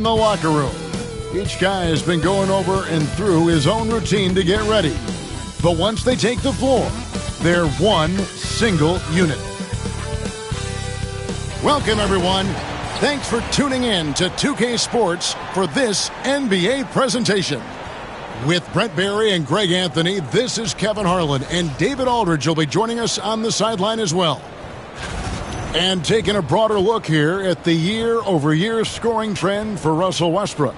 In the locker room, each guy has been going over and through his own routine to get ready. But once they take the floor, they're one single unit. Welcome, everyone. Thanks for tuning in to 2K Sports for this NBA presentation. With Brent Barry and Greg Anthony, this is Kevin Harlan, and David Aldridge will be joining us on the sideline as well. And taking a broader look here at the year-over-year scoring trend for Russell Westbrook.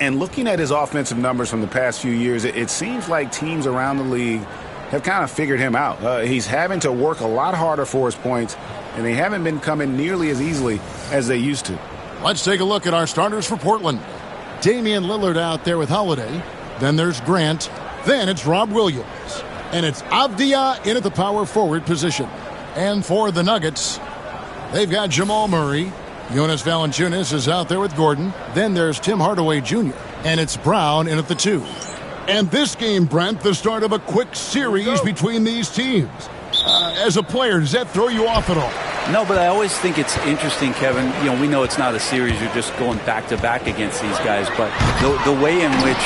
And looking at his offensive numbers from the past few years, it seems like teams around the league have kind of figured him out. He's having to work a lot harder for his points, and they haven't been coming nearly as easily as they used to. Let's take a look at our starters for Portland. Damian Lillard out there with Holiday. Then there's Grant. Then it's Rob Williams. And it's Avdia in at the power forward position. And for the Nuggets, they've got Jamal Murray. Jonas Valanciunas is out there with Gordon. Then there's Tim Hardaway Jr. And it's Brown in at the 2. And this game, Brent, the start of a quick series between these teams. As a player, does that throw you off at all? No, but I always think it's interesting, Kevin. You know, we know it's not a series. You're just going back-to-back against these guys. But the way in which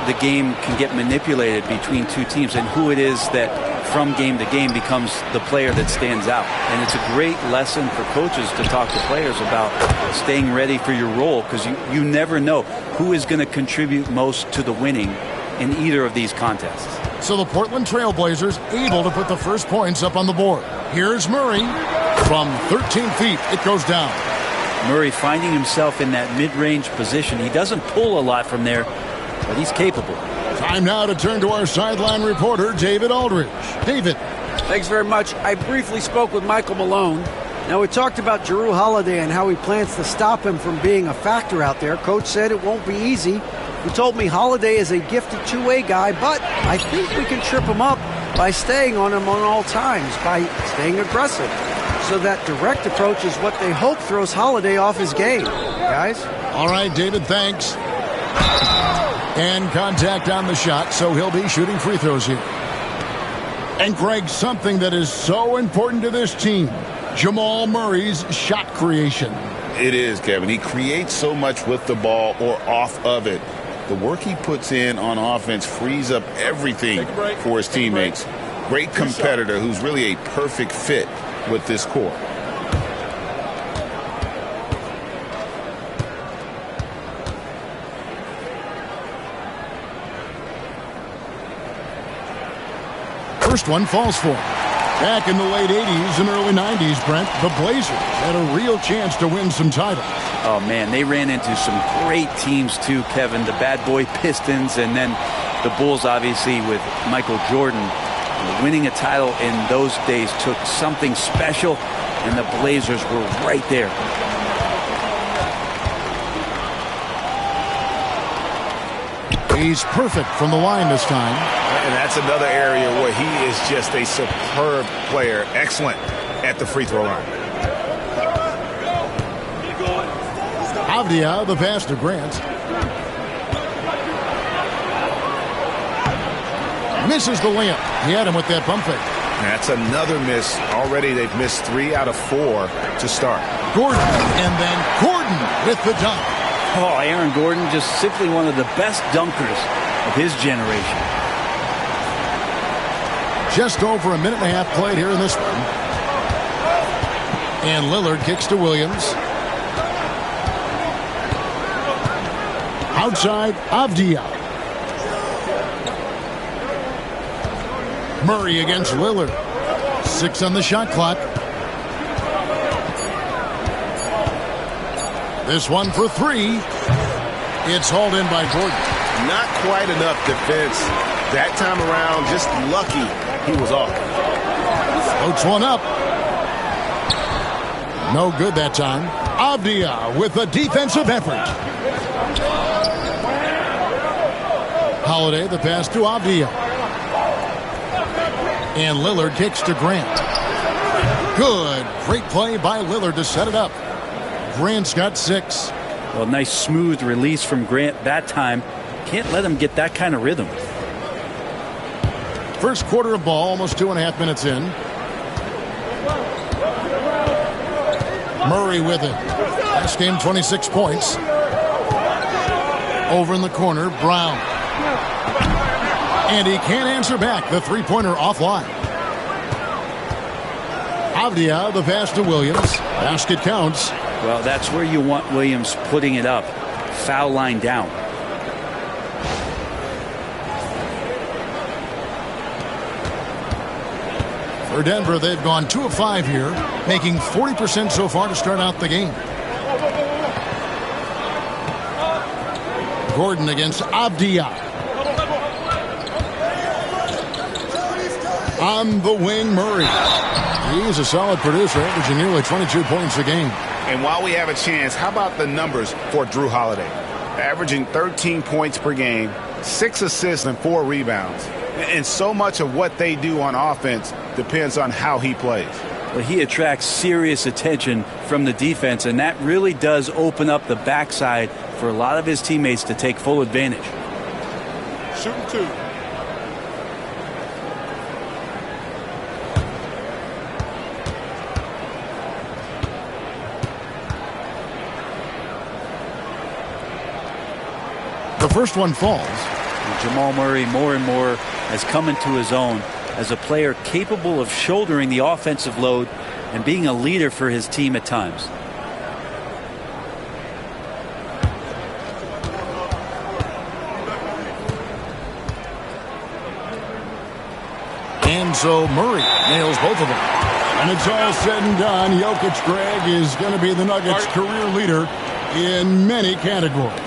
the game can get manipulated between two teams and who it is that from game to game becomes the player that stands out. And it's a great lesson for coaches to talk to players about staying ready for your role, because you never know who is going to contribute most to the winning in either of these contests. So the Portland Trailblazers able to put the first points up on the board. Here's Murray. From 13 feet, it goes down. Murray finding himself in that mid-range position. He doesn't pull a lot from there, but he's capable. Time now to turn to our sideline reporter, David Aldridge. David. Thanks very much. I briefly spoke with Michael Malone. Now, we talked about Jrue Holiday and how he plans to stop him from being a factor out there. Coach said it won't be easy. He told me Holiday is a gifted two-way guy, but I think we can trip him up by staying on him on all times, by staying aggressive. So that direct approach is what they hope throws Holiday off his game. Guys? All right, David, thanks. And contact on the shot, so he'll be shooting free throws here. And Greg, something that is so important to this team, Jamal Murray's shot creation. It is, Kevin. He creates so much with the ball or off of it. The work he puts in on offense frees up everything for his teammates. Great competitor who's really a perfect fit with this core. First one falls for him. Back in the late 80s and early 90s, Brent, the Blazers had a real chance to win some titles. Oh, man, they ran into some great teams, too, Kevin. The bad boy Pistons, and then the Bulls, obviously, with Michael Jordan. Winning a title in those days took something special, and the Blazers were right there. He's perfect from the line this time. And that's another area where he is just a superb player. Excellent at the free throw line. Avdia, the pass to Grant. Misses the layup. He had him with that pump fake. That's another miss. Already they've missed 3 out of 4 to start. Gordon, and then Gordon with the dunk. Oh, Aaron Gordon, just simply one of the best dunkers of his generation. Just over a minute and a half played here in this one. And Lillard kicks to Williams. Outside, Avdia. Murray against Lillard. 6 on the shot clock. This one for 3. It's hauled in by Gordon. Not quite enough defense that time around. Just lucky he was off. Floats one up. No good that time. Avdia with a defensive effort. Holiday, the pass to Avdia. And Lillard kicks to Grant. Good. Great play by Lillard to set it up. Grant's got 6. Well, nice smooth release from Grant that time. Can't let him get that kind of rhythm. First quarter of ball, almost 2.5 minutes in. Murray with it. Last game, 26 points. Over in the corner, Brown. And he can't answer back. The three-pointer offline. Avdia, the pass to Williams. Basket counts. Well, that's where you want Williams putting it up. Foul line down. For Denver, they've gone 2 of 5 here, making 40% so far to start out the game. Gordon against Avdia. On the wing, Murray. He's a solid producer, averaging nearly 22 points a game. And while we have a chance, how about the numbers for Drew Holiday? Averaging 13 points per game, 6 assists and 4 rebounds. And so much of what they do on offense depends on how he plays. Well, he attracts serious attention from the defense, and that really does open up the backside for a lot of his teammates to take full advantage. Shooting 2. The first one falls. Jamal Murray more and more has come into his own as a player capable of shouldering the offensive load and being a leader for his team at times. And so Murray nails both of them. And it's all said and done. Jokic, Greg, is going to be the Nuggets' career leader in many categories.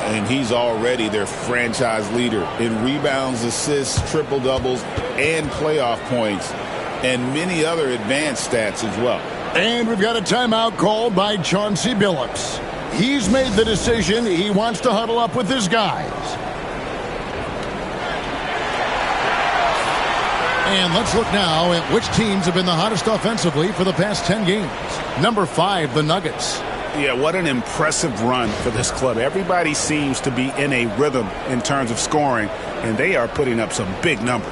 And he's already their franchise leader in rebounds, assists, triple-doubles, and playoff points, and many other advanced stats as well. And we've got a timeout called by Chauncey Billups. He's made the decision. He wants to huddle up with his guys. And let's look now at which teams have been the hottest offensively for the past 10 games. Number 5, the Nuggets. Yeah, what an impressive run for this club. Everybody seems to be in a rhythm in terms of scoring, and they are putting up some big numbers.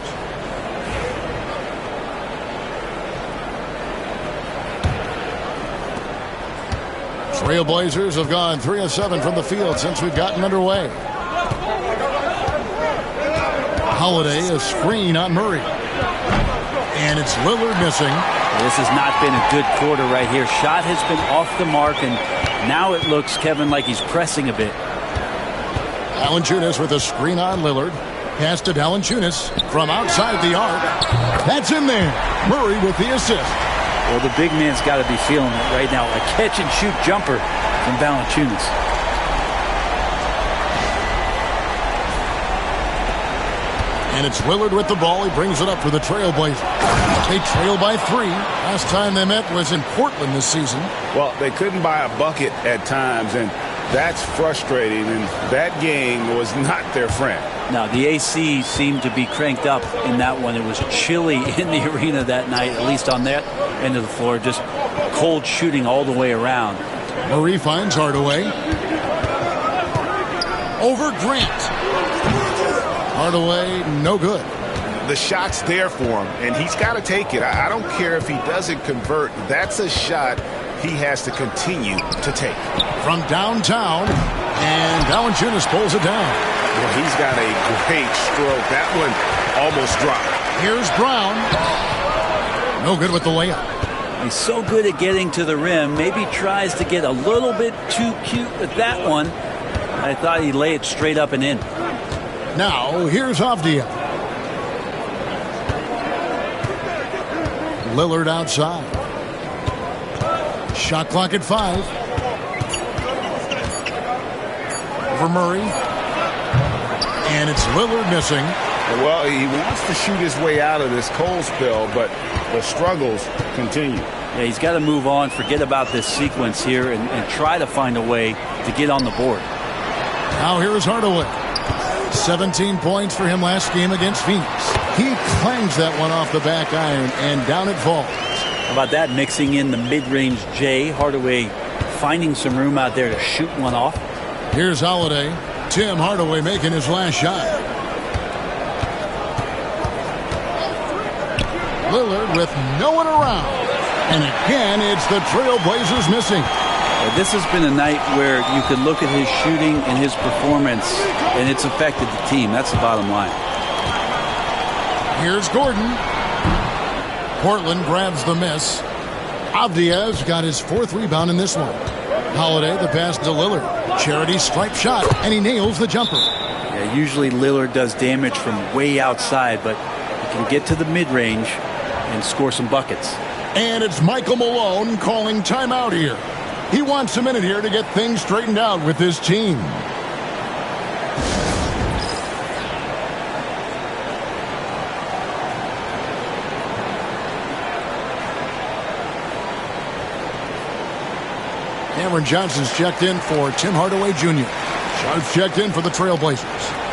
Trailblazers have gone 3 of 7 from the field since we've gotten underway. Holiday, a screen on Murray. And it's Lillard missing. This has not been a good quarter right here. Shot has been off the mark, and now it looks, Kevin, like he's pressing a bit. Valanciunas with a screen on Lillard. Pass to Valanciunas from outside the arc. That's in there. Murray with the assist. Well, the big man's got to be feeling it right now. A catch-and-shoot jumper from Valanciunas. And it's Lillard with the ball. He brings it up for the Trailblazers. They trail by 3. Last time they met was in Portland this season. Well, they couldn't buy a bucket at times, and that's frustrating, and that game was not their friend. Now, the AC seemed to be cranked up in that one. It was chilly in the arena that night, at least on that end of the floor. Just cold shooting all the way around. Murray finds Hardaway. Over Grant. Hardaway, no good. The shot's there for him, and he's got to take it. I don't care if he doesn't convert. That's a shot he has to continue to take. From downtown, and Valanciunas pulls it down. Well, he's got a great stroke. That one almost dropped. Here's Brown. No good with the layup. He's so good at getting to the rim. Maybe tries to get a little bit too cute with that one. I thought he'd lay it straight up and in. Now, here's Avdia. Lillard outside. Shot clock at 5. For Murray. And it's Lillard missing. Well, he wants to shoot his way out of this cold spell, but the struggles continue. Yeah, he's got to move on, forget about this sequence here, and try to find a way to get on the board. Now here's Hardaway. 17 points for him last game against Phoenix. He clangs that one off the back iron, and down it falls. How about that, mixing in the mid-range J. Hardaway finding some room out there to shoot one off. Here's Holiday. Tim Hardaway making his last shot. Lillard with no one around. And again, it's the Trailblazers missing. This has been a night where you could look at his shooting and his performance, and it's affected the team. That's the bottom line. Here's Gordon. Portland grabs the miss. Avdia's got his 4th rebound in this one. Holiday, the pass to Lillard. Charity stripe shot, and he nails the jumper. Yeah, usually Lillard does damage from way outside, but he can get to the mid-range and score some buckets. And it's Michael Malone calling timeout here. He wants a minute here to get things straightened out with his team. Cameron Johnson's checked in for Tim Hardaway Jr. Sharp's checked in for the Trailblazers.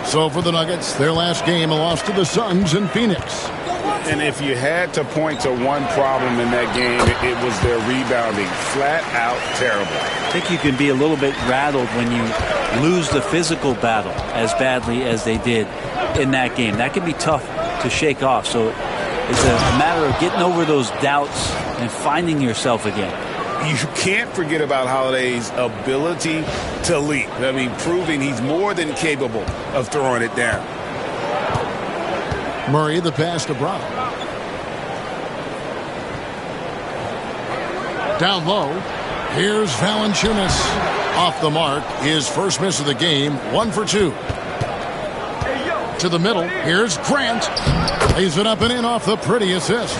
So for the Nuggets, their last game, a loss to the Suns in Phoenix. And if you had to point to one problem in that game, it was their rebounding. Flat out terrible. I think you can be a little bit rattled when you lose the physical battle as badly as they did in that game. That can be tough to shake off. So it's a matter of getting over those doubts and finding yourself again. You can't forget about Holiday's ability to leap. I mean, proving he's more than capable of throwing it down. Murray, the pass to Brown. Down low, here's Valanciunas. Off the mark, his first miss of the game, 1 for 2. To the middle, here's Grant. Lays it up and in off the pretty assist.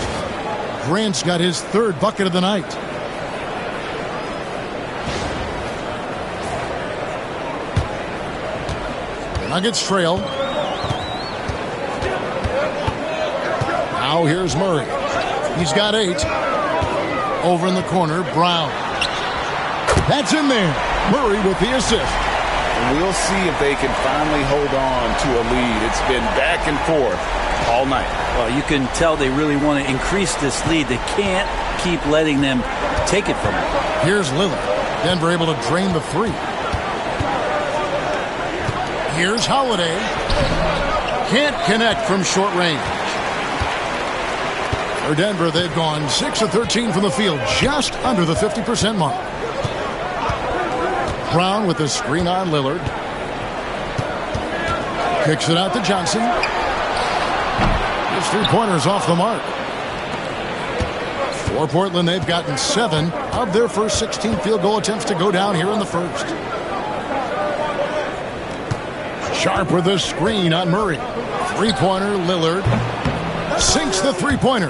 Grant's got his 3rd bucket of the night. Nuggets trail. Now here's Murray. He's got 8. Over in the corner, Brown. That's in there. Murray with the assist. And we'll see if they can finally hold on to a lead. It's been back and forth all night. Well, you can tell they really want to increase this lead. They can't keep letting them take it from them. Here's Lillard. Denver able to drain the 3. Here's Holiday. Can't connect from short range. For Denver, they've gone 6 of 13 from the field, just under the 50% mark. Brown with the screen on Lillard. Kicks it out to Johnson. His 3-pointers off the mark. For Portland, they've gotten 7 of their first 16 field goal attempts to go down here in the first. Sharp with a screen on Murray. 3-pointer, Lillard. Sinks the 3-pointer.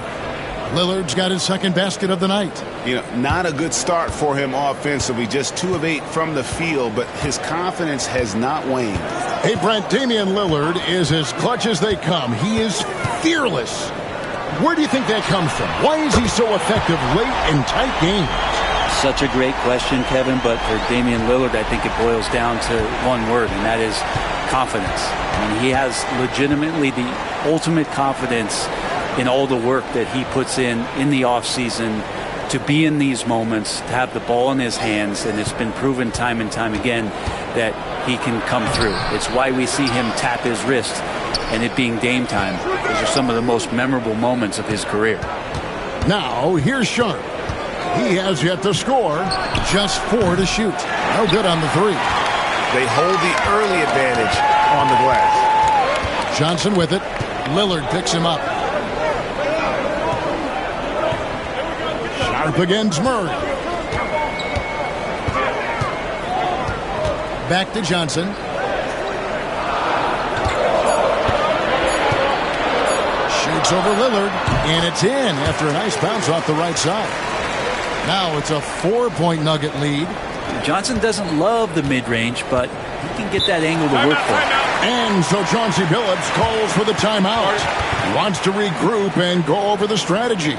Lillard's got his 2nd basket of the night. You know, not a good start for him offensively. Just 2 of 8 from the field, but his confidence has not waned. Hey, Brent, Damian Lillard is as clutch as they come. He is fearless. Where do you think that comes from? Why is he so effective late in tight games? Such a great question, Kevin, but for Damian Lillard, I think it boils down to one word, and that is confidence. I mean, he has legitimately the ultimate confidence in all the work that he puts in the offseason to be in these moments, to have the ball in his hands, and it's been proven time and time again that he can come through. It's why we see him tap his wrist and it being Dame time. Those are some of the most memorable moments of his career. Now, here's Sharp. He has yet to score, just 4 to shoot. No good on the 3. They hold the early advantage on the glass. Johnson with it. Lillard picks him up. Sharp against Murray. Back to Johnson. Shoots over Lillard, and it's in after a nice bounce off the right side. Now it's a 4-point Nugget lead. Johnson doesn't love the mid-range, but he can get that angle to work for him. And so Chauncey Billups calls for the timeout. He wants to regroup and go over the strategy.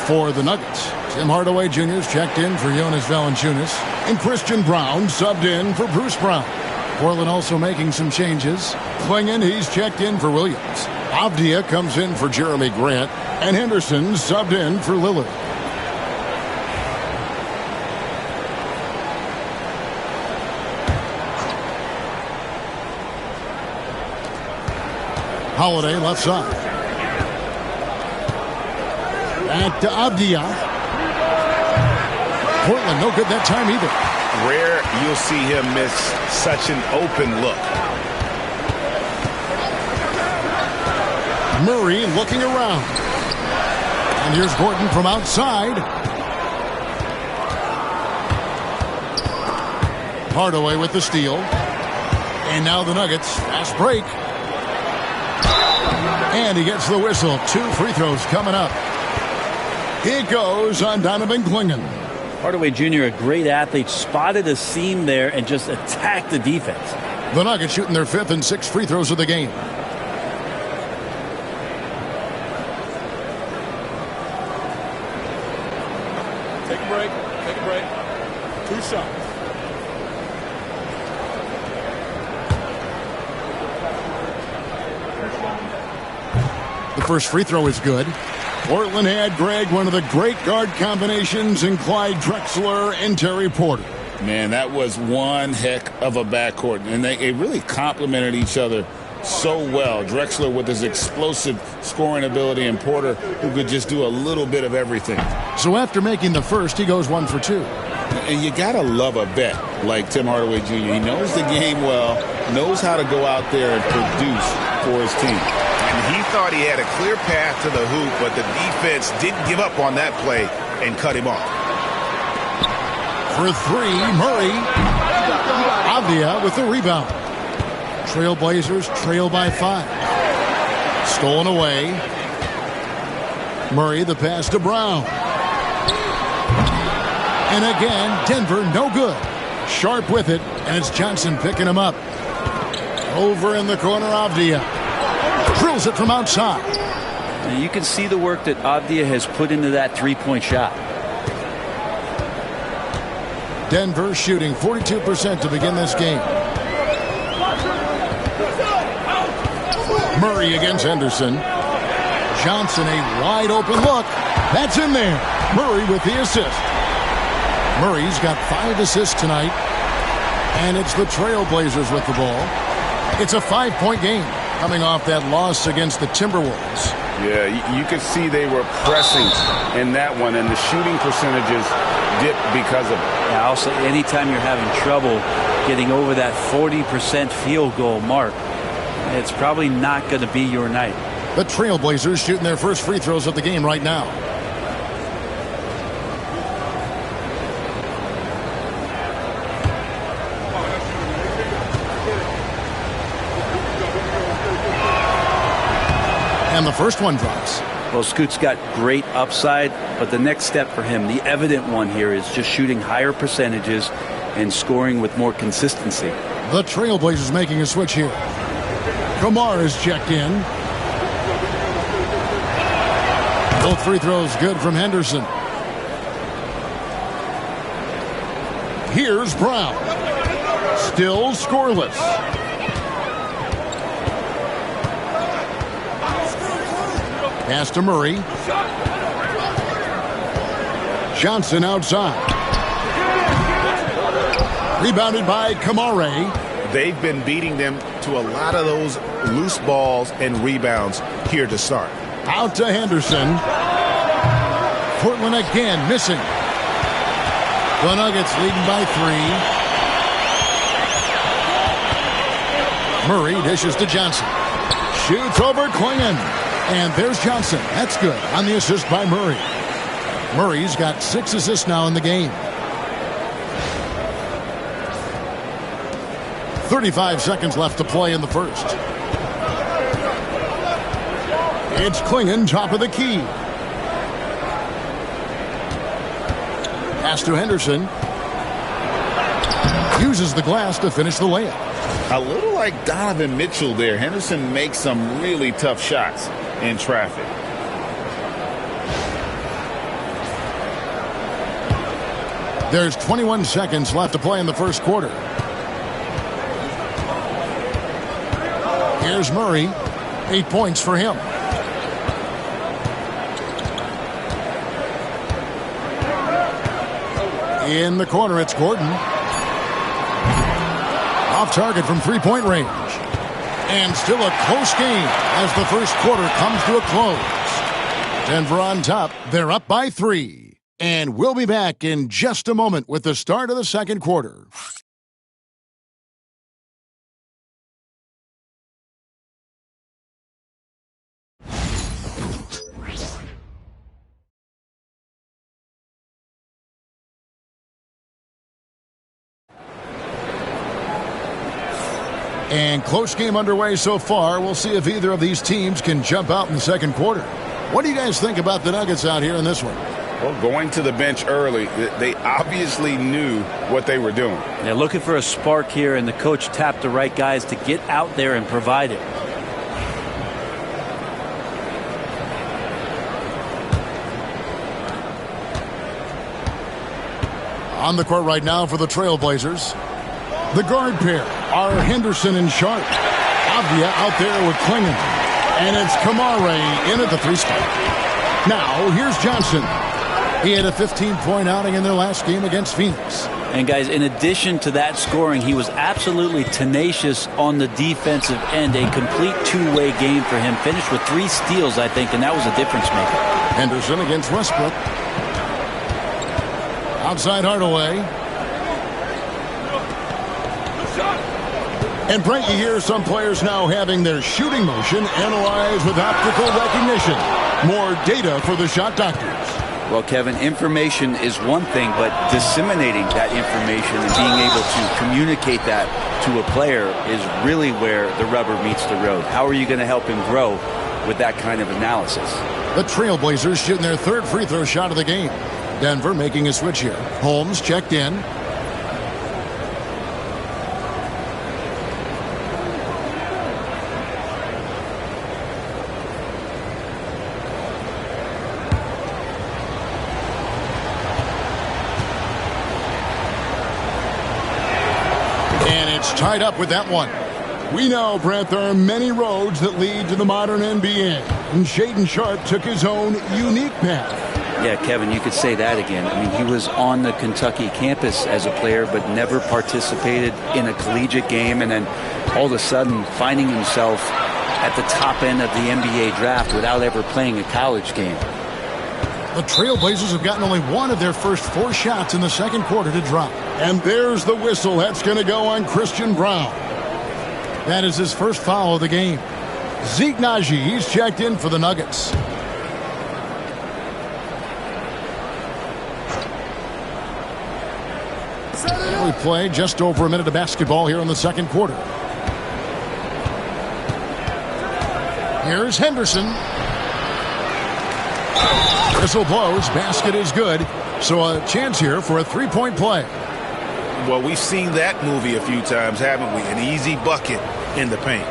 For the Nuggets, Tim Hardaway Jr.'s checked in for Jonas Valanciunas, and Christian Braun subbed in for Bruce Brown. Portland also making some changes. Klingon, he's checked in for Williams. Avdia comes in for Jeremy Grant, and Henderson subbed in for Lillard. Holiday left side. Back to Avdia. Portland no good that time either. Rare you'll see him miss such an open look. Murray looking around. And here's Gordon from outside. Hardaway with the steal. And now the Nuggets. Fast break. And he gets the whistle. 2 free throws coming up. It goes on Donovan Klingon. Hardaway Jr., a great athlete, spotted a seam there and just attacked the defense. The Nuggets shooting their 5th and 6th free throws of the game. Take a break. Take a break. 2 shots. The first free throw is good. Portland had, Greg, one of the great guard combinations in Clyde Drexler and Terry Porter. Man, that was one heck of a backcourt, and they really complemented each other so well. Drexler with his explosive scoring ability, and Porter who could just do a little bit of everything. So after making the first, he goes 1 for 2. And you got to love a vet like Tim Hardaway Jr. He knows the game well, knows how to go out there and produce for his team. And he thought he had a clear path to the hoop, but the defense didn't give up on that play and cut him off. For 3, Murray. Avdia with the rebound. Trailblazers trail by 5. Stolen away. Murray the pass to Brown. And again, Denver no good. Sharp with it, and it's Johnson picking him up. Over in the corner, Avdia. Drills it from outside. Now you can see the work that Avdia has put into that three-point shot. Denver shooting 42% to begin this game. Murray against Henderson. Johnson, a wide open look. That's in there. Murray with the assist. Murray's got 5 assists tonight. And it's the Trailblazers with the ball. It's a 5-point game coming off that loss against the Timberwolves. Yeah, you could see they were pressing in that one, and the shooting percentages dipped because of it. Yeah, also, anytime you're having trouble getting over that 40% field goal mark, it's probably not going to be your night. The Trailblazers shooting their first free throws of the game right now. And the first one drops. Well, Scoot's got great upside, but the next step for him, the evident one here, is just shooting higher percentages and scoring with more consistency. The Trailblazers making a switch here. Kamar is checked in. Both free throws good from Henderson. Here's Brown. Still scoreless. Pass to Murray. Johnson outside. Rebounded by Kamare. They've been beating them to a lot of those loose balls and rebounds here to start. Out to Henderson. Portland again missing. The Nuggets leading by 3. Murray dishes to Johnson. Shoots over Klingon. And there's Johnson. That's good on the assist by Murray. Murray's got 6 assists now in the game. 35 seconds left to play in the first. It's Klingon, top of the key. Pass to Henderson. Uses the glass to finish the layup. A little like Donovan Mitchell there. Henderson makes some really tough shots in traffic. There's 21 seconds left to play in the first quarter. Here's Murray. 8 points for him. In the corner, it's Gordon. Off target from three-point range. And still a close game as the first quarter comes to a close. Denver on top. They're up by 3. And we'll be back in just a moment with the start of the second quarter. And close game underway so far. We'll see if either of these teams can jump out in the second quarter. What do you guys think about the Nuggets out here in this one? Well, going to the bench early, they obviously knew what they were doing. They're looking for a spark here, and the coach tapped the right guys to get out there and provide it. On the court right now for the Trailblazers. The guard pair are Henderson and Sharp. Avdia out there with Klingon. And it's Kamare in at the 3 spot. Now, here's Johnson. He had a 15-point outing in their last game against Phoenix. And, guys, in addition to that scoring, he was absolutely tenacious on the defensive end. A complete two-way game for him. Finished with 3 steals, I think, and that was a difference maker. Henderson against Westbrook. Outside Hardaway. And Brent, you hear some players now having their shooting motion analyzed with optical recognition. More data for the shot doctors. Well, Kevin, information is one thing, but disseminating that information and being able to communicate that to a player is really where the rubber meets the road. How are you going to help him grow with that kind of analysis? The Trailblazers shooting their 3rd free throw shot of the game. Denver making a switch here. Holmes checked in. Tied up with that one. We know, Brent, there are many roads that lead to the modern NBA, and Shaedon Sharp took his own unique path. Yeah, Kevin, you could say that again. I mean, he was on the Kentucky campus as a player, but never participated in a collegiate game, and then all of a sudden finding himself at the top end of the NBA draft without ever playing a college game. The Trailblazers have gotten only one of their first 4 shots in the second quarter to drop. And there's the whistle. That's going to go on Christian Brown. That is his first foul of the game. Zeke Naji, he's checked in for the Nuggets. We play just over a minute of basketball here in the second quarter. Here's Henderson. Whistle blows. Basket is good. So a chance here for a 3-point play. Well, we've seen that movie a few times, haven't we? An easy bucket in the paint.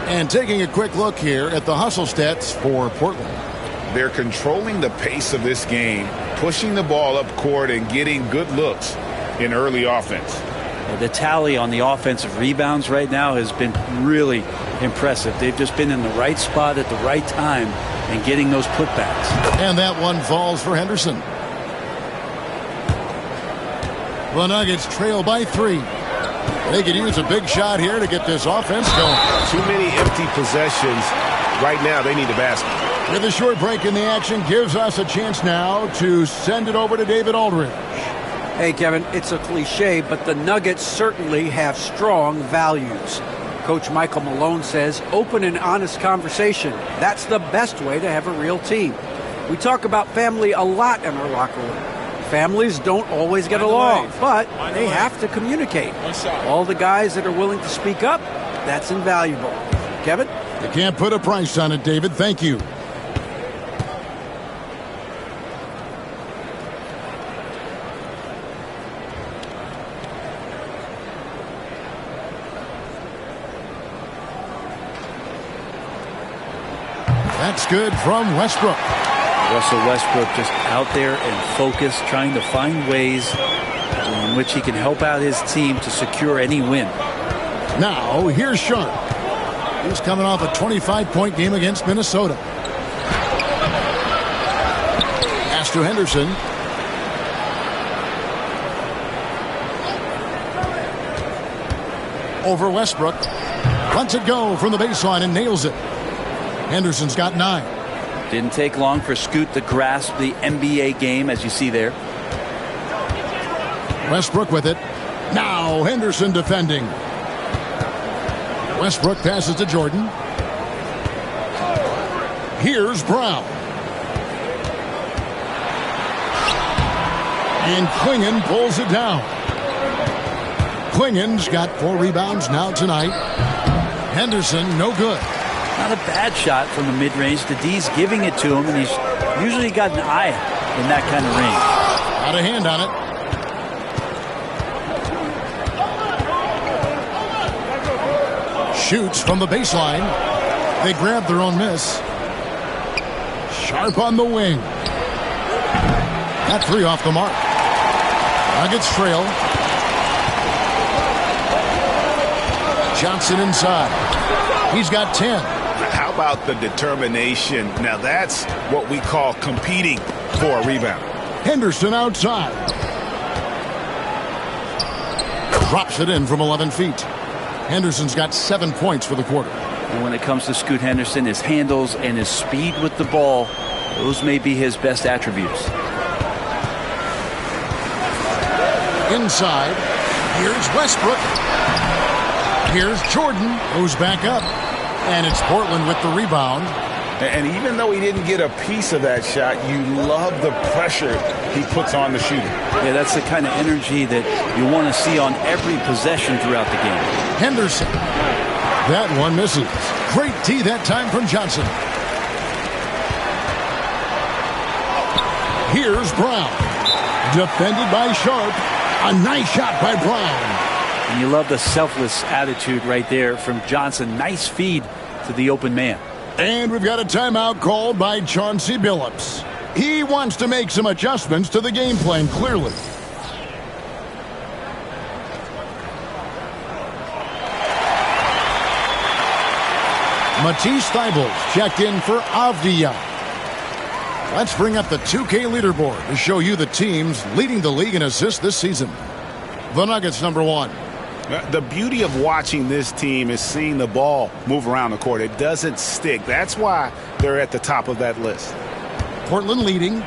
And taking a quick look here at the hustle stats for Portland. They're controlling the pace of this game, pushing the ball up court and getting good looks in early offense. The tally on the offensive rebounds right now has been really impressive. They've just been in the right spot at the right time and getting those putbacks. And that one falls for Henderson. The Nuggets trail by 3. They could use a big shot here to get this offense going. Too many empty possessions. Right now, they need the basket. With a short break in the action, gives us a chance now to send it over to David Aldridge. Hey, Kevin, it's a cliche, but the Nuggets certainly have strong values. Coach Michael Malone says open and honest conversation. That's the best way to have a real team. We talk about family a lot in our locker room. Families don't always get along, but they have to communicate. All the guys that are willing to speak up, that's invaluable. Kevin? You can't put a price on it, David. Thank you. That's good from Westbrook. Russell Westbrook just out there and focused, trying to find ways in which he can help out his team to secure any win. Now, here's Sharp. He's coming off a 25-point game against Minnesota. Pass to Henderson. Over Westbrook. Lets it go from the baseline and nails it. Henderson's got 9. Didn't take long for Scoot to grasp the NBA game, as you see there. Westbrook with it. Now Henderson defending. Westbrook passes to Jordan. Here's Brown. And Klingon pulls it down. Klingon's got 4 rebounds now tonight. Henderson, no good. Not a bad shot from the mid-range. The D's giving it to him, and he's usually got an eye in that kind of range. Got a hand on it. Shoots from the baseline. They grab their own miss. Sharp on the wing. That 3 off the mark. Nuggets trail. Johnson inside. He's got 10. How about the determination? Now that's what we call competing for a rebound. Henderson outside. Drops it in from 11 feet. Henderson's got 7 points for the quarter. And when it comes to Scoot Henderson, his handles and his speed with the ball, those may be his best attributes. Inside. Here's Westbrook. Here's Jordan, who's back up. And it's Portland with the rebound. And even though he didn't get a piece of that shot, you love the pressure he puts on the shooter. Yeah, that's the kind of energy that you want to see on every possession throughout the game. Henderson. That one misses. Great tee that time from Johnson. Here's Brown. Defended by Sharp. A nice shot by Brown. And you love the selfless attitude right there from Johnson. Nice feed to the open man. And we've got a timeout called by Chauncey Billups. He wants to make some adjustments to the game plan, clearly. Matisse Thybulle checked in for Avdia. Let's bring up the 2K leaderboard to show you the teams leading the league in assists this season. The Nuggets, number 1. The beauty of watching this team is seeing the ball move around the court. It doesn't stick. That's why they're at the top of that list. Portland leading.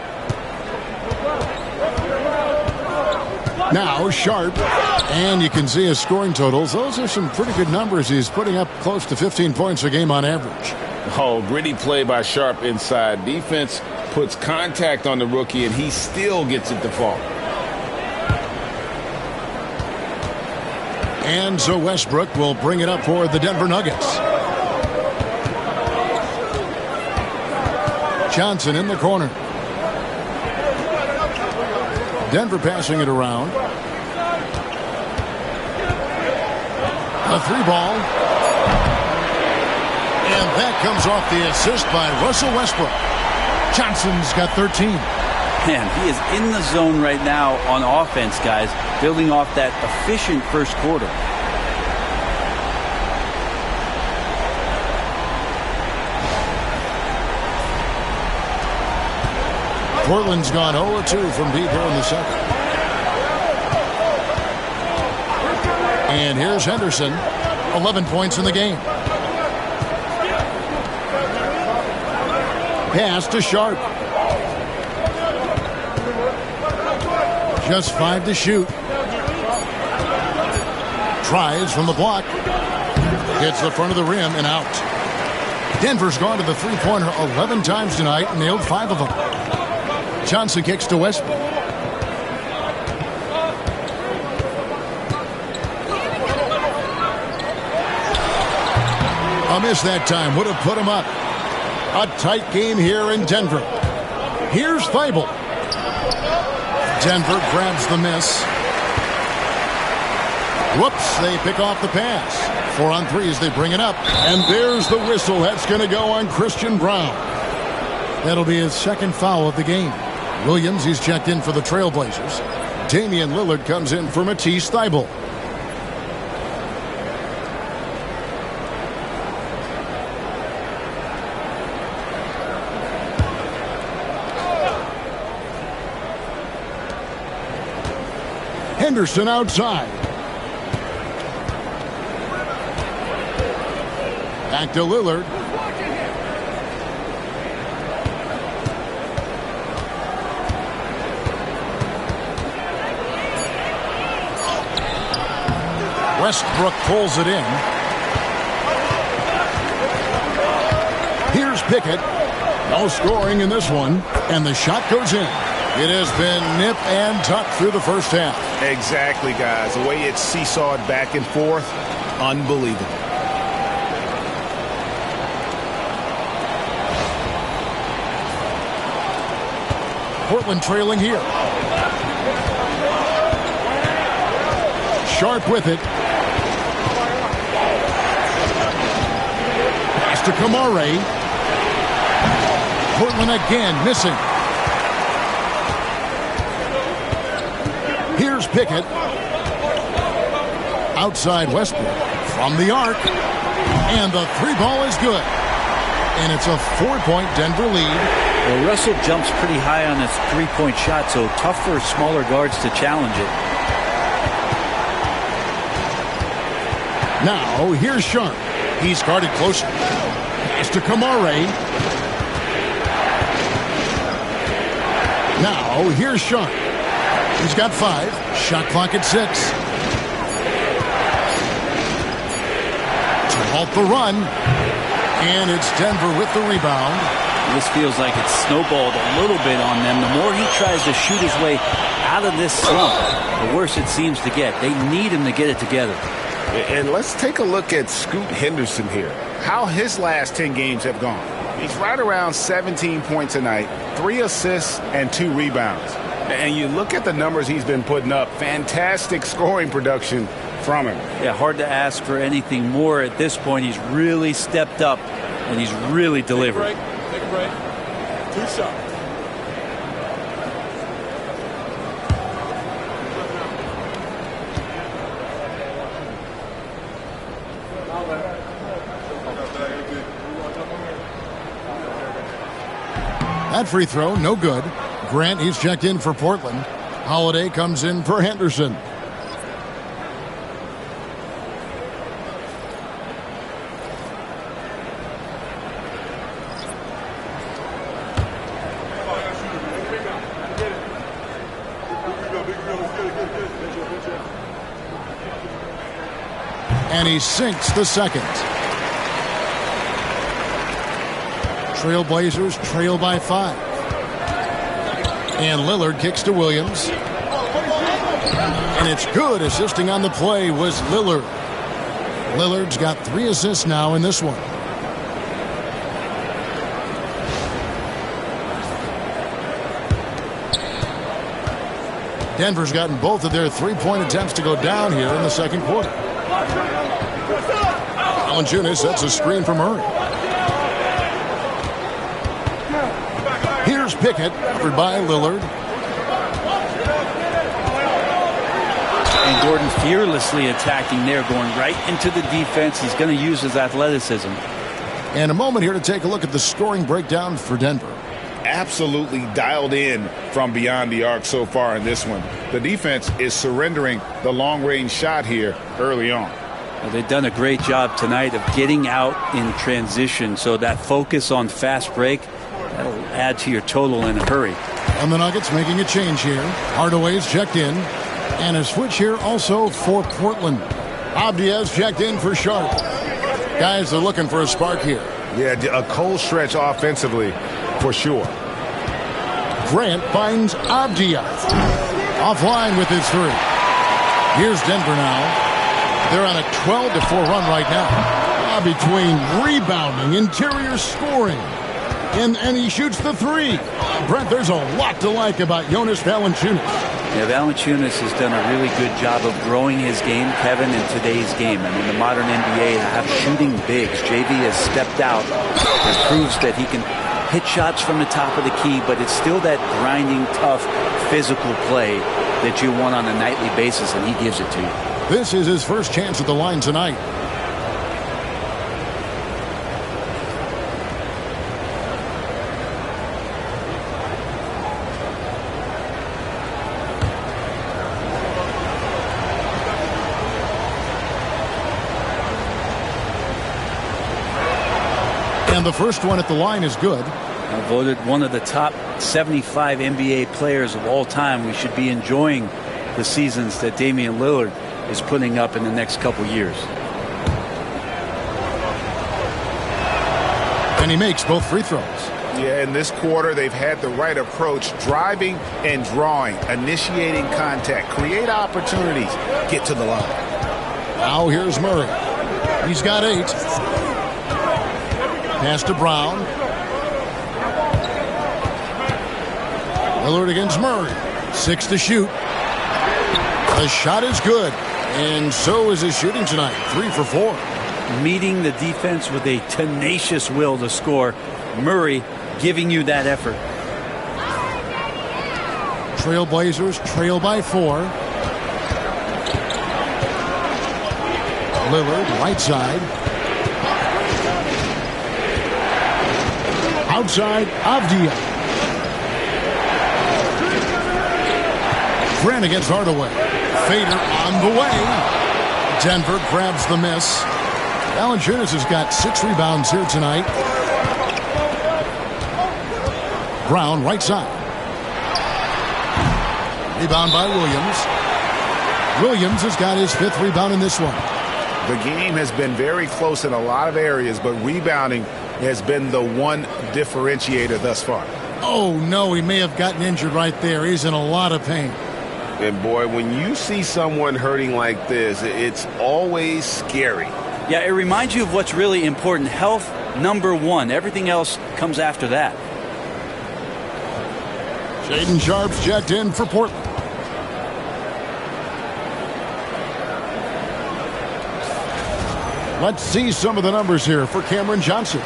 Now Sharp. And you can see his scoring totals. Those are some pretty good numbers. He's putting up close to 15 points a game on average. Oh, gritty play by Sharp inside. Defense puts contact on the rookie, and he still gets it to fall. And so Westbrook will bring it up for the Denver Nuggets. Johnson in the corner. Denver passing it around. A 3-ball. And that comes off the assist by Russell Westbrook. Johnson's got 13. Man, he is in the zone right now on offense, guys, building off that efficient first quarter. Portland's gone 0-2 from deep here in the second. And here's Henderson, 11 points in the game. Pass to Sharp. Just 5 to shoot. Tries from the block. Hits the front of the rim and out. Denver's gone to the three-pointer 11 times tonight and nailed 5 of them. Johnson kicks to Westbrook. A miss that time would have put him up. A tight game here in Denver. Here's Thybulle. Denver grabs the miss. Whoops, they pick off the pass. 4 on 3 as they bring it up. And there's the whistle. That's going to go on Christian Brown. That'll be his second foul of the game. Williams, he's checked in for the Trailblazers. Damian Lillard comes in for Matisse Thybulle. Henderson outside. Back to Lillard. Westbrook pulls it in. Here's Pickett. No scoring in this one. And the shot goes in. It has been nip and tuck through the first half. Exactly, guys. The way it's seesawed back and forth, unbelievable. Portland trailing here. Sharp with it. Pass to Kamare. Portland again missing. Here's Pickett. Outside Westbrook. From the arc. And the three ball is good. And it's a 4-point Denver lead. Well, Russell jumps pretty high on his three-point shot, so tough for smaller guards to challenge it. Now, here's Sharp. He's guarded closer. Pass to Kamare. Now, here's Sharp. He's got 5. Shot clock at 6. To halt the run. And it's Denver with the rebound. This feels like it's snowballed a little bit on them. The more he tries to shoot his way out of this slump, the worse it seems to get. They need him to get it together. And let's take a look at Scoot Henderson here. How his last 10 games have gone. He's right around 17 points a night, 3 assists, and 2 rebounds. And you look at the numbers he's been putting up. Fantastic scoring production from him. Yeah, hard to ask for anything more at this point. He's really stepped up, and he's really delivered. Take a break. 2 shots. That free throw, no good. Grant, he's checked in for Portland. Holiday comes in for Henderson. And he sinks the second. Trailblazers trail by 5. And Lillard kicks to Williams. And it's good. Assisting on the play was Lillard. Lillard's got 3 assists now in this one. Denver's gotten both of their three-point attempts to go down here in the second quarter. Valanciunas sets a screen from Murray. Here's Pickett, covered by Lillard. And Gordon fearlessly attacking there, going right into the defense. He's going to use his athleticism. And a moment here to take a look at the scoring breakdown for Denver. Absolutely dialed in from beyond the arc so far in this one. The defense is surrendering the long-range shot here early on. Well, they've done a great job tonight of getting out in transition, so that focus on fast break, that'll add to your total in a hurry. And the Nuggets making a change here. Hardaway's checked in. And a switch here also for Portland. Abdia's checked in for Sharp. Guys are looking for a spark here. Yeah, a cold stretch offensively for sure. Grant finds Abdia. Offline with his 3. Here's Denver now. They're on a 12-4 run right now. Between rebounding, interior scoring. And he shoots the 3. Brent, there's a lot to like about Jonas Valanciunas. Yeah, Valanciunas has done a really good job of growing his game, Kevin, in today's game. I mean, the modern NBA have shooting bigs. JV has stepped out and proves that he can hit shots from the top of the key, but it's still that grinding, tough, physical play that you want on a nightly basis, and he gives it to you. This is his first chance at the line tonight. And the first one at the line is good. Voted one of the top 75 NBA players of all time. We should be enjoying the seasons that Damian Lillard is putting up in the next couple years. And he makes both free throws. Yeah, in this quarter, they've had the right approach, driving and drawing, initiating contact, create opportunities, get to the line. Now here's Murray. He's got 8. Pass to Brown. Lillard against Murray. 6 to shoot. The shot is good. And so is his shooting tonight. 3 for 4. Meeting the defense with a tenacious will to score. Murray giving you that effort. Trailblazers trail by 4. Lillard, right side. Outside, Avdia. Grant against Hardaway. Fader on the way. Denver grabs the miss. Valanciunas has got 6 rebounds here tonight. Brown, right side. Rebound by Williams. Williams has got his 5th rebound in this one. The game has been very close in a lot of areas, but rebounding has been the one differentiator thus far. Oh, no, he may have gotten injured right there. He's in a lot of pain. And, boy, when you see someone hurting like this, it's always scary. Yeah, it reminds you of what's really important. Health, number 1. Everything else comes after that. Shaedon Sharpe's checked in for Portland. Let's see some of the numbers here for Cameron Johnson.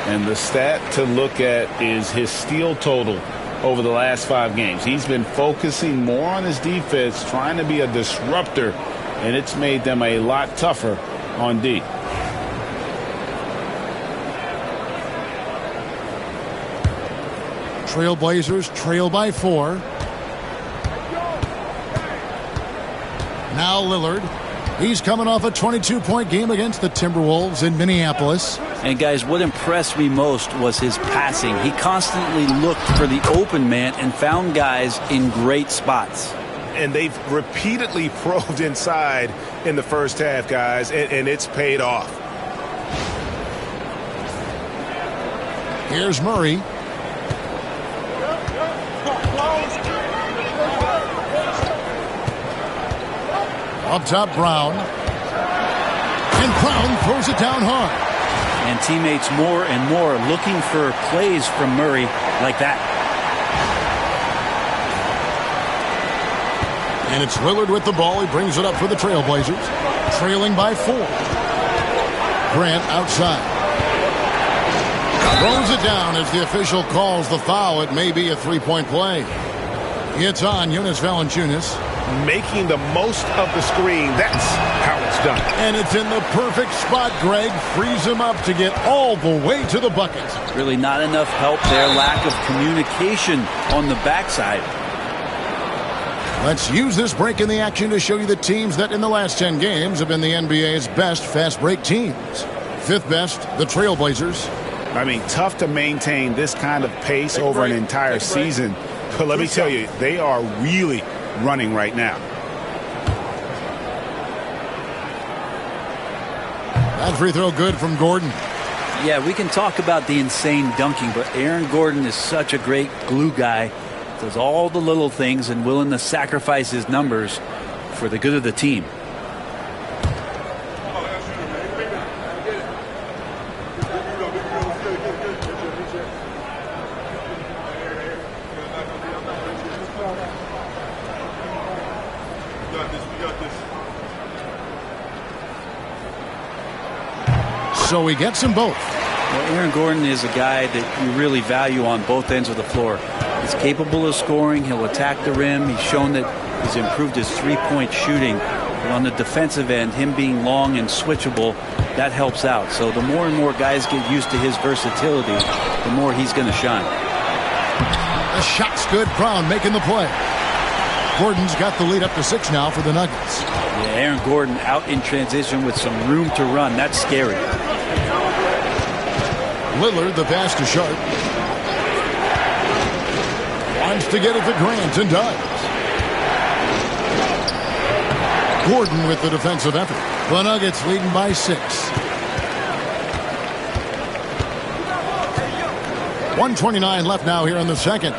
And the stat to look at is his steal total over the last 5 games. He's been focusing more on his defense, trying to be a disruptor, and it's made them a lot tougher on D. Trailblazers trail by 4. Now Lillard. He's coming off a 22-point game against the Timberwolves in Minneapolis. And, guys, what impressed me most was his passing. He constantly looked for the open man and found guys in great spots. And they've repeatedly probed inside in the first half, guys, and it's paid off. Here's Murray. Up top, Brown. And Brown throws it down hard. And teammates more and more looking for plays from Murray like that. And it's Lillard with the ball. He brings it up for the Trailblazers. Trailing by 4. Grant outside. Throws it down as the official calls the foul. It may be a 3-point play. It's on Jonas Valanciunas. Making the most of the screen. That's how it's done. And it's in the perfect spot, Greg. Frees him up to get all the way to the bucket. Really not enough help there. Lack of communication on the backside. Let's use this break in the action to show you the teams that in the last 10 games have been the NBA's best fast break teams. 5th best, the Trailblazers. I mean, tough to maintain this kind of pace over an entire season. But let me tell you, they are really running right now. That free throw good from Gordon. Yeah, we can talk about the insane dunking, but Aaron Gordon is such a great glue guy. Does all the little things and willing to sacrifice his numbers for the good of the team. So he gets them both. Well, Aaron Gordon is a guy that you really value on both ends of the floor. He's capable of scoring. He'll attack the rim. He's shown that He's improved his three-point shooting. And on the defensive end, him being long and switchable, that helps out. So the more and more guys get used to his versatility, the more he's going to shine. The shot's good. Brown making the play. Gordon's got the lead up to 6 now for the Nuggets. Yeah, Aaron Gordon out in transition with some room to run. That's scary. Lillard, the pass to Sharp. Wants to get it to Grant and does. Gordon with the defensive effort. The Nuggets leading by 6. 1:29 left now here in the second.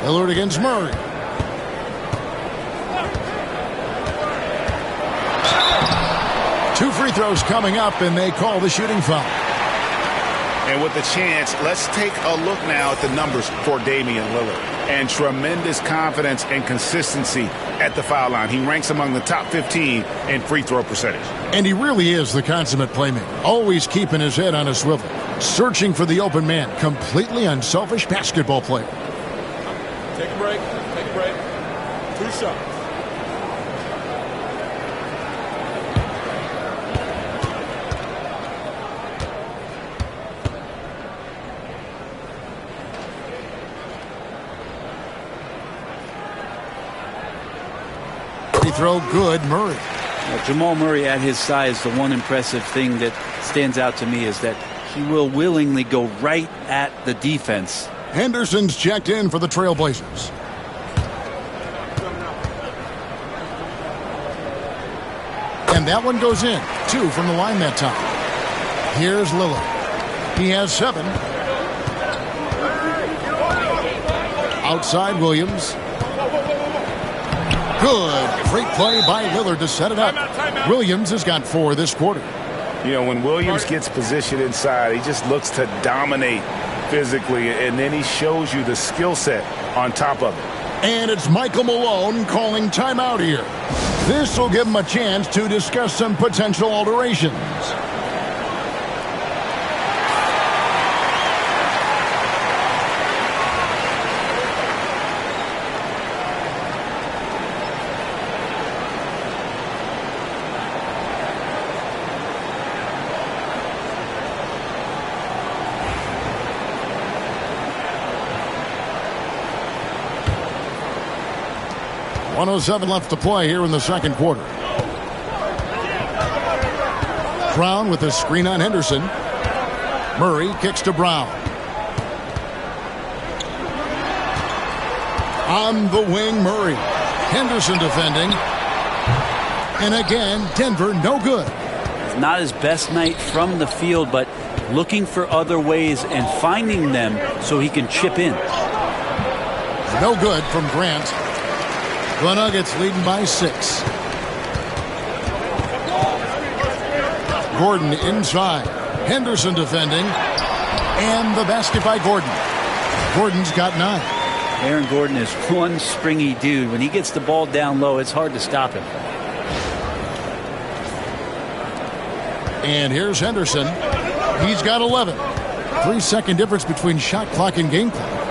Lillard against Murray. Two free throws coming up, and they call the shooting foul. And with the chance, let's take a look now at the numbers for Damian Lillard. And tremendous confidence and consistency at the foul line. He ranks among the top 15 in free throw percentage. And he really is the consummate playmaker. Always keeping his head on a swivel. Searching for the open man. Completely unselfish basketball player. Take a break. Take a break. 2 shots. Throw good. Murray. Jamal Murray at his size, the one impressive thing that stands out to me is that he will willingly go right at the defense. Henderson's checked in for the Trailblazers. And that one goes in. 2 from the line that time. Here's Lillard. He has 7. Outside Williams. Good. Great play by Lillard to set it up. Williams has got 4 this quarter. You know, when Williams gets positioned inside, he just looks to dominate physically, and then he shows you the skill set on top of it. And it's Michael Malone calling timeout here. This will give him a chance to discuss some potential alterations. .107 left to play here in the second quarter. Brown with a screen on Henderson. Murray kicks to Brown. On the wing, Murray. Henderson defending. And again, Denver no good. It's not his best night from the field, but looking for other ways and finding them so he can chip in. No good from Grant. The Nuggets leading by 6. Gordon inside. Henderson defending. And the basket by Gordon. Gordon's got 9. Aaron Gordon is one springy dude. When he gets the ball down low, it's hard to stop him. And here's Henderson. He's got 11. 3-second difference between shot clock and game clock.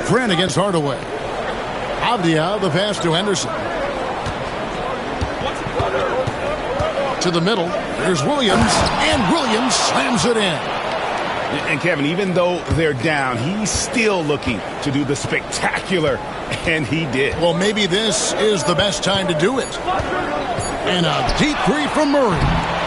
Grant against Hardaway. Avdia, the pass to Henderson. To the middle. There's Williams. And Williams slams it in. And Kevin, even though they're down, he's still looking to do the spectacular. And he did. Well, maybe this is the best time to do it. And a deep three from Murray.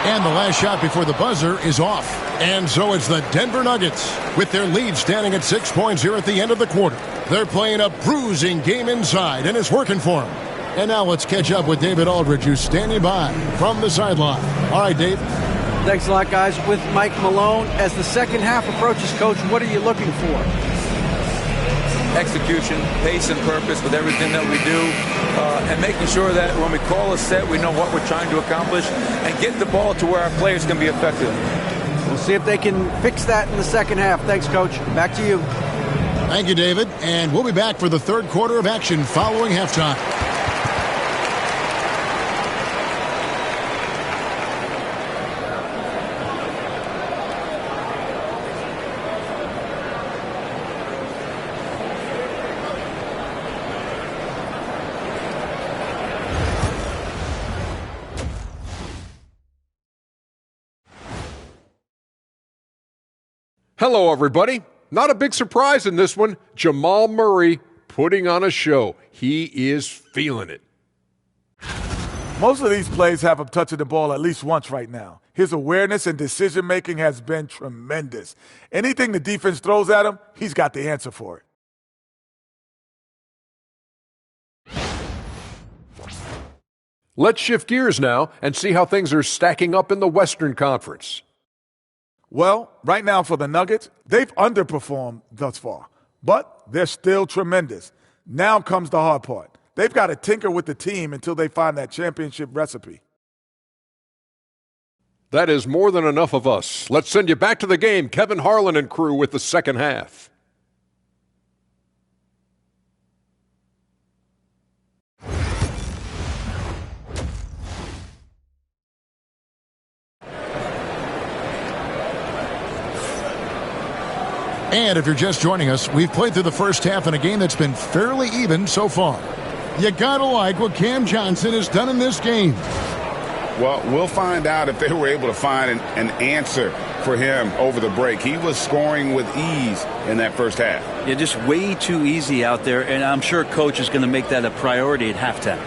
And the last shot before the buzzer is off. And so it's the Denver Nuggets with their lead standing at 6 points here at the end of the quarter. They're playing a bruising game inside, and it's working for them. And now let's catch up with David Aldridge, who's standing by from the sideline. All right, Dave. Thanks a lot, guys. With Mike Malone, as the second half approaches, Coach, what are you looking for? Execution, pace, and purpose with everything that we do, and making sure that when we call a set, we know what we're trying to accomplish, and get the ball to where our players can be effective. We'll see if they can fix that in the second half. Thanks, Coach. Back to you. Thank you, David. And we'll be back for the third quarter of action following halftime. Hello, everybody. Not a big surprise in this one. Jamal Murray putting on a show. He is feeling it. Most of these plays have him touching the ball at least once right now. His awareness and decision-making has been tremendous. Anything the defense throws at him, he's got the answer for it. Let's shift gears now and see how things are stacking up in the Western Conference. Well, right now for the Nuggets, they've underperformed thus far, but they're still tremendous. Now comes the hard part. They've got to tinker with the team until they find that championship recipe. That is more than enough of us. Let's send you back to the game, Kevin Harlan and crew with the second half. And if you're just joining us, we've played through the first half in a game that's been fairly even so far. You gotta like what Cam Johnson has done in this game. Well, we'll find out if they were able to find an answer for him over the break. He was scoring with ease in that first half. Yeah, just way too easy out there, and I'm sure Coach is going to make that a priority at halftime.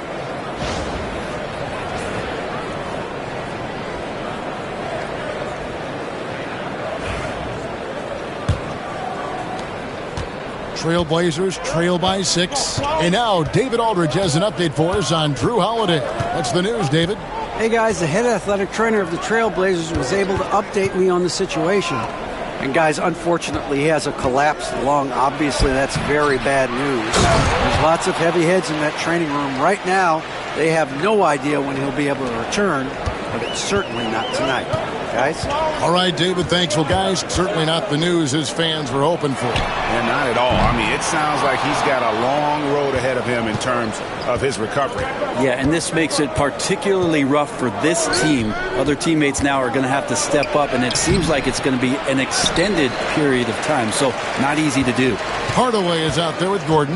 Trailblazers trail by 6. And now David Aldridge has an update for us on Drew Holiday. What's the news, David? Hey guys, the head athletic trainer of the Trailblazers was able to update me on the situation. And guys, unfortunately, he has a collapsed lung. Obviously, that's very bad news. There's lots of heavy heads in that training room right now. They have no idea when he'll be able to return, but it's certainly not tonight. Guys? All right, David, thanks. Well, guys, certainly not the news his fans were hoping for. And not at all. I mean, it sounds like he's got a long road ahead of him in terms of his recovery. Yeah, and this makes it particularly rough for this team. Other teammates now are going to have to step up, and it seems like it's going to be an extended period of time, so not easy to do. Hardaway is out there with Gordon.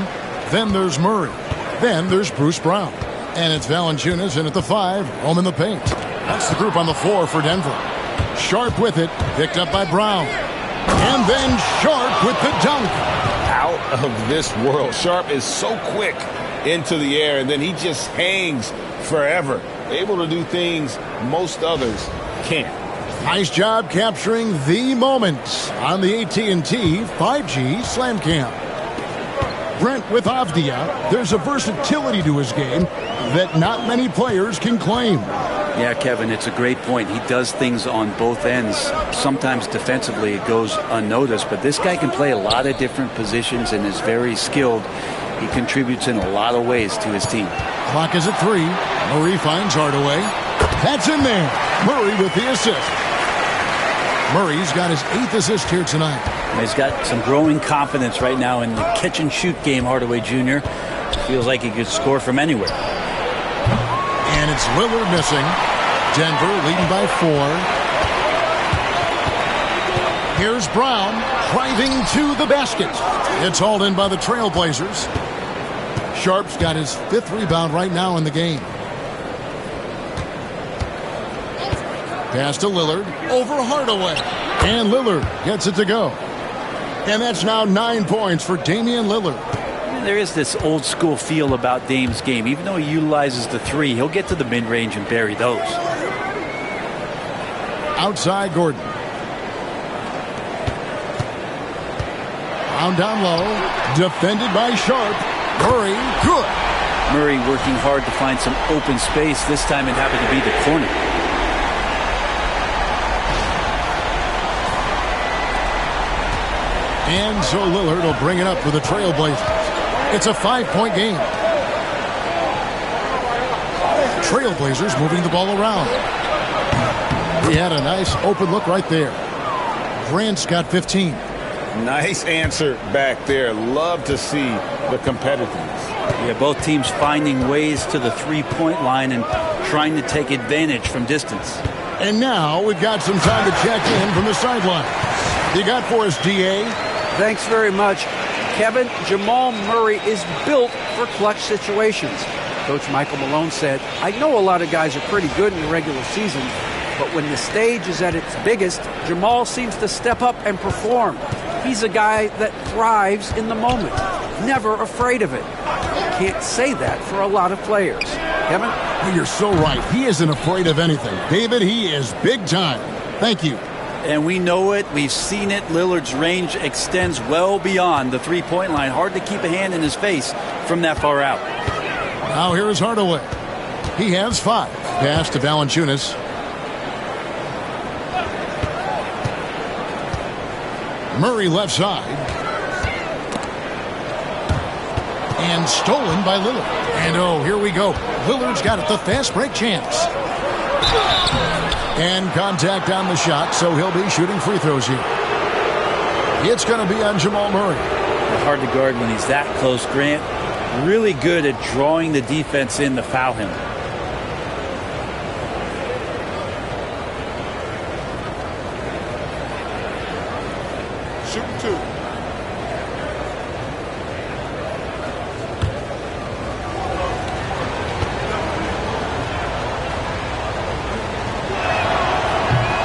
Then there's Murray. Then there's Bruce Brown. And it's Valanciunas in at the 5, home in the paint. That's the group on the floor for Denver. Sharp with it, picked up by Brown. And then Sharp with the dunk. Out of this world. Sharp is so quick into the air, and then he just hangs forever. Able to do things most others can't. Nice job capturing the moment on the AT&T 5G Slam Cam. Brent with Avdia, there's a versatility to his game that not many players can claim. Yeah, Kevin, it's a great point. He does things on both ends. Sometimes defensively it goes unnoticed, but this guy can play a lot of different positions and is very skilled. He contributes in a lot of ways to his team. Clock is at 3. Murray finds Hardaway. That's in there. Murray with the assist. Murray's got his 8th assist here tonight. And he's got some growing confidence right now in the catch-and-shoot game, Hardaway Jr. Feels like he could score from anywhere. And it's Lillard missing. Denver leading by 4. Here's Brown driving to the basket. It's hauled in by the Trailblazers. Sharp's got his 5th rebound right now in the game. Pass to Lillard over Hardaway. And Lillard gets it to go. And that's now 9 points for Damian Lillard. There is this old school feel about Dame's game. Even though he utilizes the 3, he'll get to the mid-range and bury those. Outside Gordon. Brown down low. Defended by Sharp. Murray, good. Murray working hard to find some open space. This time it happened to be the corner. And so Lillard will bring it up for the Trailblazers. It's a 5-point game. Trailblazers moving the ball around. He had a nice open look right there. Grant's got 15. Nice answer back there. Love to see the competitiveness. Yeah, both teams finding ways to the three-point line and trying to take advantage from distance. And now we've got some time to check in from the sideline. You got for us, DA? Thanks very much. Kevin, Jamal Murray is built for clutch situations. Coach Michael Malone said, I know a lot of guys are pretty good in the regular season, But when the stage is at its biggest, Jamal seems to step up and perform. He's a guy that thrives in the moment, never afraid of it. Can't say that for a lot of players. Kevin? You're so right. He isn't afraid of anything. David, he is big time. Thank you. And we know it. We've seen it. Lillard's range extends well beyond the three-point line. Hard to keep a hand in his face from that far out. Now here is Hardaway. He has 5. Pass to Valanciunas. Murray left side. And stolen by Lillard. And oh, here we go. Lillard's got it, the fast break chance. And contact on the shot, so he'll be shooting free throws here. It's going to be on Jamal Murray. Hard to guard when he's that close, Grant. Really good at drawing the defense in to foul him. Shooting 2.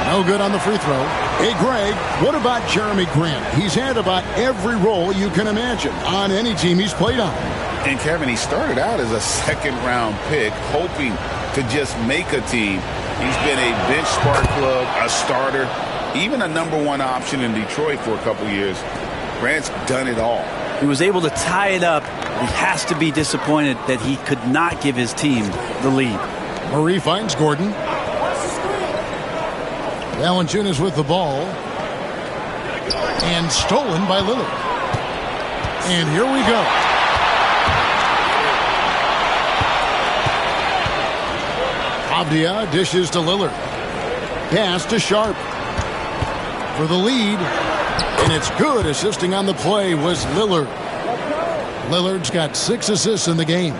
No good on the free throw. Hey, Greg, what about Jeremy Grant? He's had about every role you can imagine on any team he's played on. And Kevin, he started out as a second-round pick, hoping to just make a team. He's been a bench spark plug, a starter, even a number 1 option in Detroit for a couple years. Grant's done it all. He was able to tie it up. He has to be disappointed that he could not give his team the lead. Murray finds Gordon. Valanciunas with the ball. And stolen by Lillard. And here we go. Avdia dishes to Lillard. Pass to Sharp. For the lead. And it's good. Assisting on the play was Lillard. Lillard's got 6 assists in the game.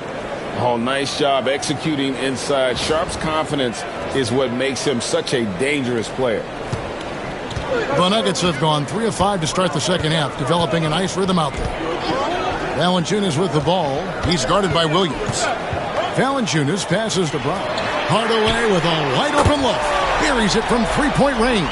Oh, nice job executing inside. Sharp's confidence is what makes him such a dangerous player. The Nuggets have gone 3 of 5 to start the second half, developing a nice rhythm out there. Valanciunas with the ball. He's guarded by Williams. Valanciunas passes to Brown. Hardaway with a wide open look. Buries it from three-point range.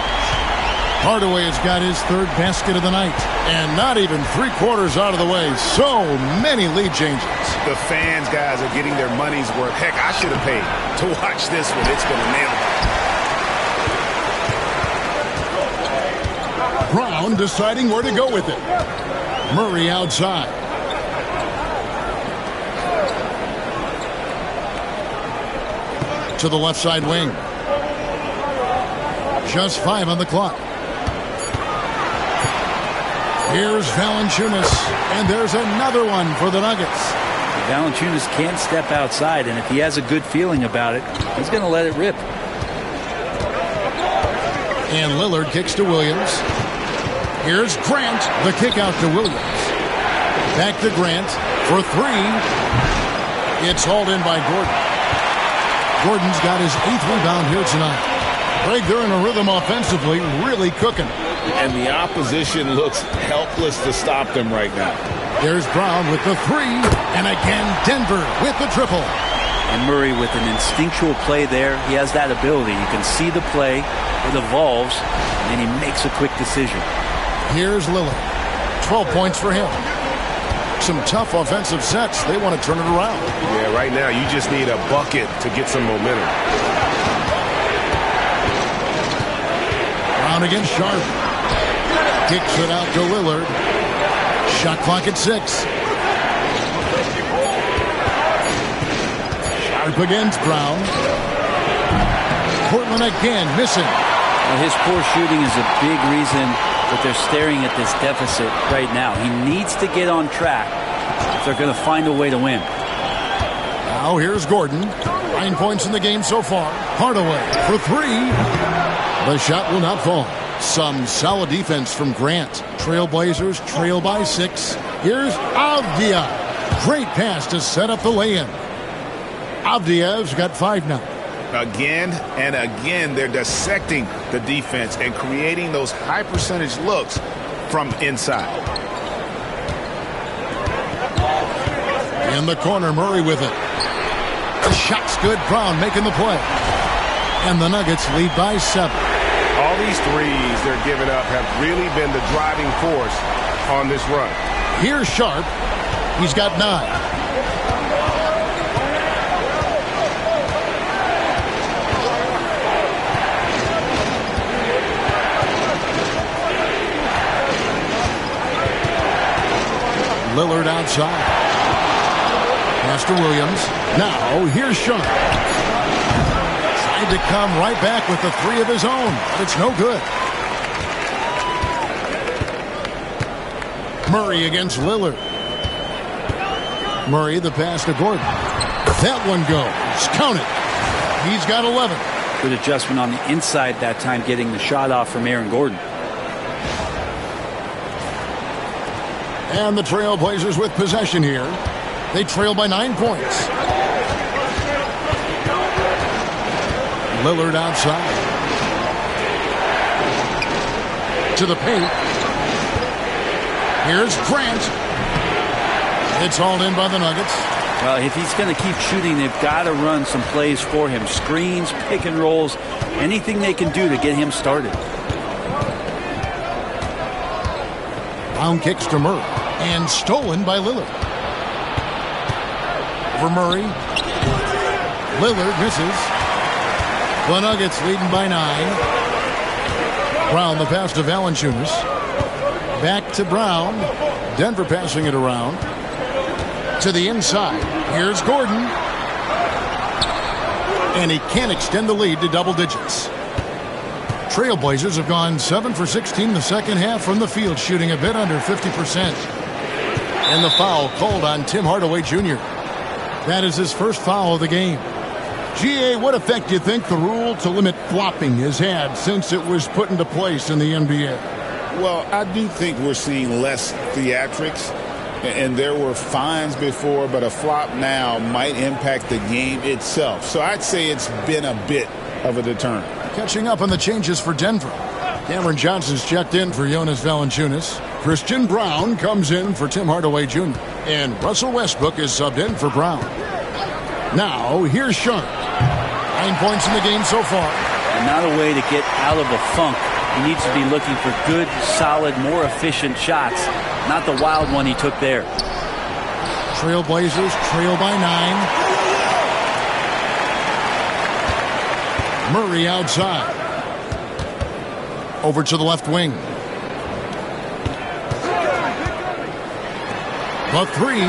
Hardaway has got his 3rd basket of the night. And not even 3/4 out of the way. So many lead changes. The fans, guys, are getting their money's worth. Heck, I should have paid to watch this one. It's going to nail it. Brown deciding where to go with it. Murray outside. To the left side wing. Just 5 on the clock. Here's Valanciunas, and there's another one for the Nuggets. Valanciunas can't step outside, and if he has a good feeling about it, he's going to let it rip. And Lillard kicks to Williams. Here's Grant, the kick out to Williams. Back to Grant for 3. It's hauled in by Gordon. Gordon's got his 8th rebound here tonight. Greg, they're in a rhythm offensively, really cooking. And the opposition looks helpless to stop them right now. There's Brown with the 3, and again Denver with the triple. And Murray with an instinctual play there. He has that ability. You can see the play, it evolves, and then he makes a quick decision. Here's Lillard. 12 points for him. Some tough offensive sets. They want to turn it around. Yeah, right now you just need a bucket to get some momentum. Brown against Sharp. Kicks it out to Lillard. Shot clock at 6. Sharp against Brown. Portland again missing. Well, his poor shooting is a big reason that they're staring at this deficit right now. He needs to get on track if they're going to find a way to win. Now here's Gordon. 9 points in the game so far. Hardaway for 3. The shot will not fall. Some solid defense from Grant. Trailblazers trail by 6. Here's Avdia. Great pass to set up the lay-in. Avdia's got 5 now. Again and again, they're dissecting the defense and creating those high-percentage looks from inside. In the corner, Murray with it. The shot's good. Brown making the play. And the Nuggets lead by 7. All these threes they're giving up have really been the driving force on this run. Here's Sharp. He's got 9. Lillard outside. Pass to Williams. Now, here's Sharp. Tried to come right back with the 3 of his own, but it's no good. Murray against Lillard. Murray, the pass to Gordon. That one goes. Count it. He's got 11. Good adjustment on the inside that time, getting the shot off from Aaron Gordon. And the Trailblazers with possession here. They trail by 9 points. Lillard outside. To the paint. Here's Grant. It's hauled in by the Nuggets. Well, if he's going to keep shooting, they've got to run some plays for him. Screens, pick and rolls, anything they can do to get him started. Brown kicks to Murray. And stolen by Lillard. For Murray. Lillard misses. The Nuggets leading by 9. Brown the pass to Valanciunas. Back to Brown. Denver passing it around. To the inside. Here's Gordon. And he can't extend the lead to double digits. Trailblazers have gone 7 for 16 in the second half from the field, shooting a bit under 50%. And the foul called on Tim Hardaway Jr. That is his first foul of the game. GA, what effect do you think the rule to limit flopping has had since it was put into place in the NBA? Well, I do think we're seeing less theatrics. And there were fines before, but a flop now might impact the game itself. So I'd say it's been a bit of a deterrent. Catching up on the changes for Denver. Cameron Johnson's checked in for Jonas Valanciunas. Christian Brown comes in for Tim Hardaway Jr. And Russell Westbrook is subbed in for Brown. Now, here's Sharp. 9 points in the game so far. And not a way to get out of a funk. He needs to be looking for good, solid, more efficient shots. Not the wild one he took there. Trailblazers trail by 9. Murray outside. Over to the left wing. The 3.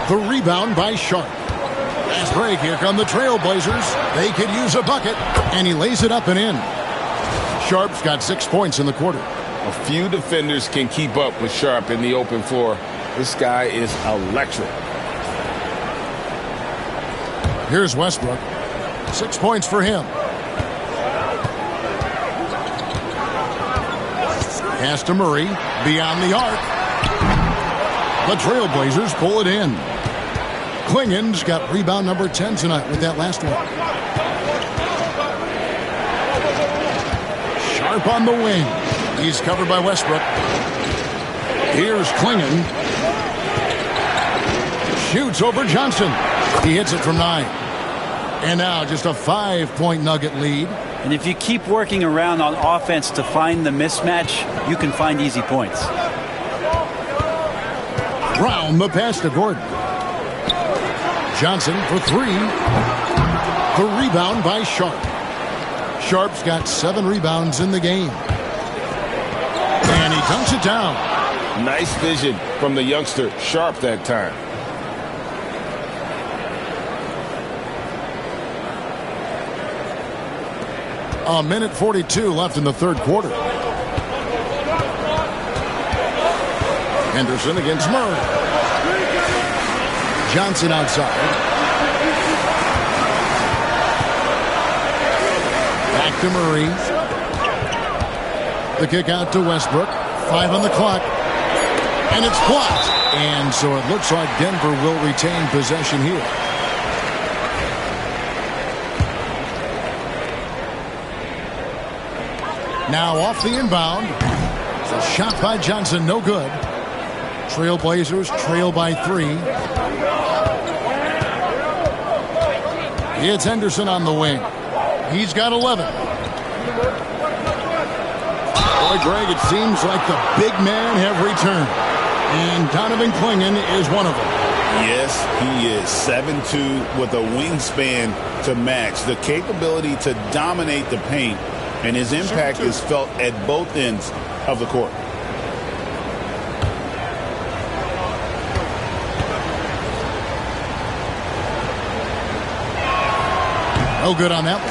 The rebound by Sharp. Last break, here come the Trailblazers. They could use a bucket, and he lays it up and in. Sharp's got 6 points in the quarter. A few defenders can keep up with Sharp in the open floor. This guy is electric. Here's Westbrook. 6 points for him. Pass to Murray. Beyond the arc. The Trailblazers pull it in. Klingen's got rebound number 10 tonight with that last one. Sharp on the wing. He's covered by Westbrook. Here's Klingen. Shoots over Johnson. He hits it from 9. And now just a 5-point Nugget lead. And if you keep working around on offense to find the mismatch, you can find easy points. Brown the pass to Gordon. Johnson for 3. The rebound by Sharp. Sharp's got 7 rebounds in the game. And he dunks it down. Nice vision from the youngster Sharp that time. A minute 42 left in the third quarter. Henderson against Murray. Johnson outside. Back to Murray. The kick out to Westbrook. 5 on the clock. And it's blocked. And so it looks like Denver will retain possession here. Now off the inbound. It's a shot by Johnson, no good. Trailblazers trail by 3. It's Henderson on the wing. He's got 11. Boy, Greg, it seems like the big men have returned. And Donovan Clingan is one of them. Yes, he is 7'2" with a wingspan to match. The capability to dominate the paint, and his impact is felt at both ends of the court. No good on that one.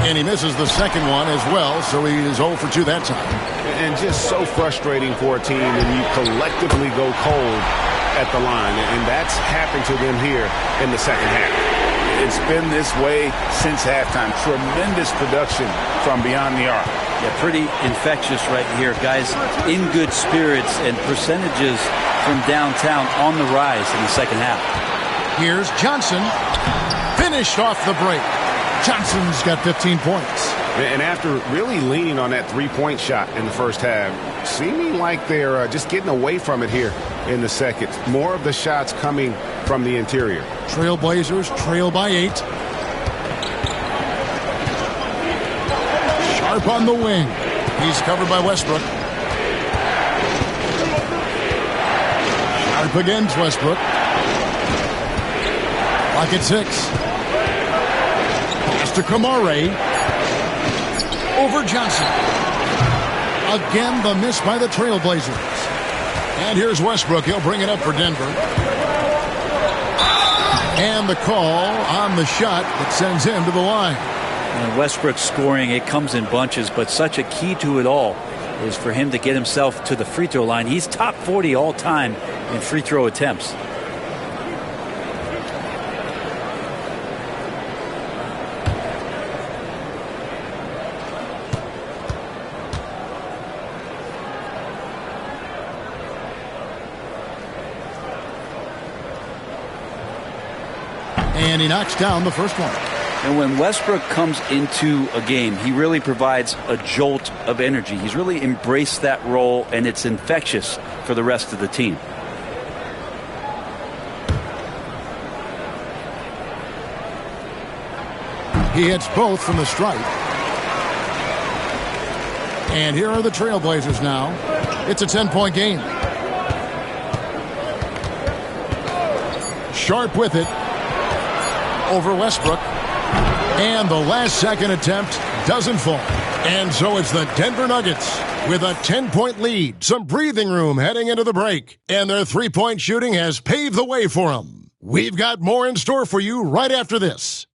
And he misses the second one as well, so he is 0 for 2 that time. And just so frustrating for a team when you collectively go cold at the line, and that's happened to them here in the second half. It's been this way since halftime. Tremendous production from beyond the arc. Yeah, pretty infectious right here. Guys in good spirits and percentages from downtown on the rise in the second half. Here's Johnson. Finished off the break. Johnson's got 15 points. And after really leaning on that three-point shot in the first half, seeming like they're just getting away from it here in the second. More of the shots coming from the interior. Trailblazers trail by 8. Sharp on the wing. He's covered by Westbrook. Sharp against Westbrook. Clock at 6. Pass to Kamare. Over Johnson. Again, the miss by the Trailblazers. And here's Westbrook. He'll bring it up for Denver. And the call on the shot that sends him to the line. And Westbrook scoring, it comes in bunches, but such a key to it all is for him to get himself to the free throw line. He's top 40 all time in free throw attempts. And he knocks down the first one. And when Westbrook comes into a game, he really provides a jolt of energy. He's really embraced that role, and it's infectious for the rest of the team. He hits both from the stripe. And here are the Trailblazers now. It's a 10-point game. Sharp with it. Over Westbrook. And the last second attempt doesn't fall. And so it's the Denver Nuggets with a 10-point lead. Some breathing room heading into the break. And their three-point shooting has paved the way for them. We've got more in store for you right after this.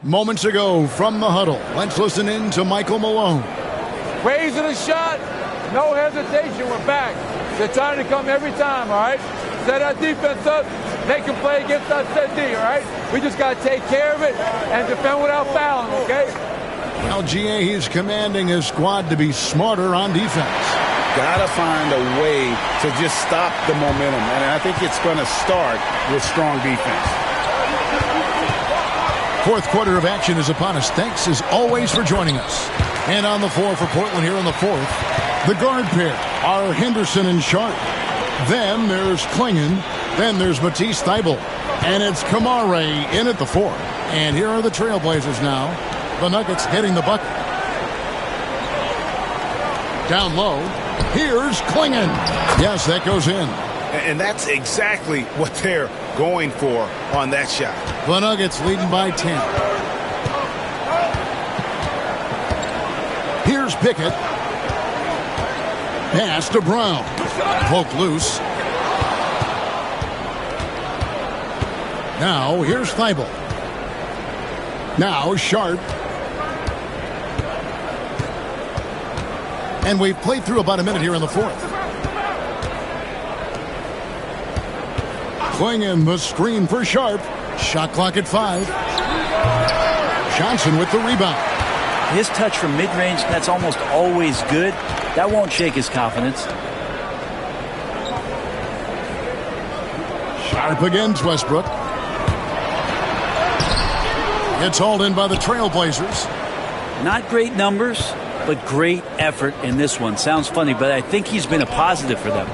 Moments ago from the huddle, let's listen in to Michael Malone. Raising the shot, no hesitation, we're back. They're trying to come every time, all right? Set our defense up, they can play against us set D, all right? We just got to take care of it and defend without fouling, okay? Well, GA, he's commanding his squad to be smarter on defense. Got to find a way to just stop the momentum, and I think it's going to start with strong defense. Fourth quarter of action is upon us. Thanks, as always, for joining us. And on the floor for Portland here in the fourth, the guard pair are Henderson and Sharp. Then there's Clingan. Then there's Matisse Thybulle. And it's Kamare in at the four. And here are the Trailblazers now. The Nuggets hitting the bucket. Down low. Here's Clingan. Yes, that goes in. And that's exactly what they're going for on that shot. The Nuggets leading by 10. Here's Pickett. Pass to Brown. Poke loose. Now here's Thybulle. Now Sharp. And we've played through about a minute here in the fourth. Klingon the screen for Sharp. Shot clock at 5. Johnson with the rebound. His touch from mid-range, that's almost always good. That won't shake his confidence. Sharp against Westbrook. It's hauled in by the Trailblazers. Not great numbers, but great effort in this one. Sounds funny, but I think he's been a positive for them.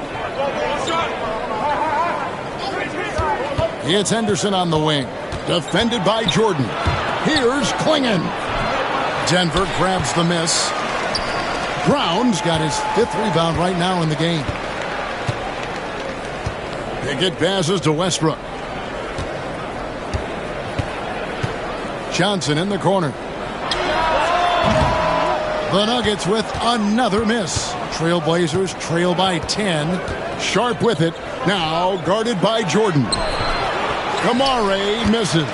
It's Henderson on the wing. Defended by Jordan. Here's Klingon. Denver grabs the miss. Brown's got his 5th rebound right now in the game. Pickett passes to Westbrook. Johnson in the corner. The Nuggets with another miss. Trailblazers trail by 10. Sharp with it. Now guarded by Jordan. Kamare misses.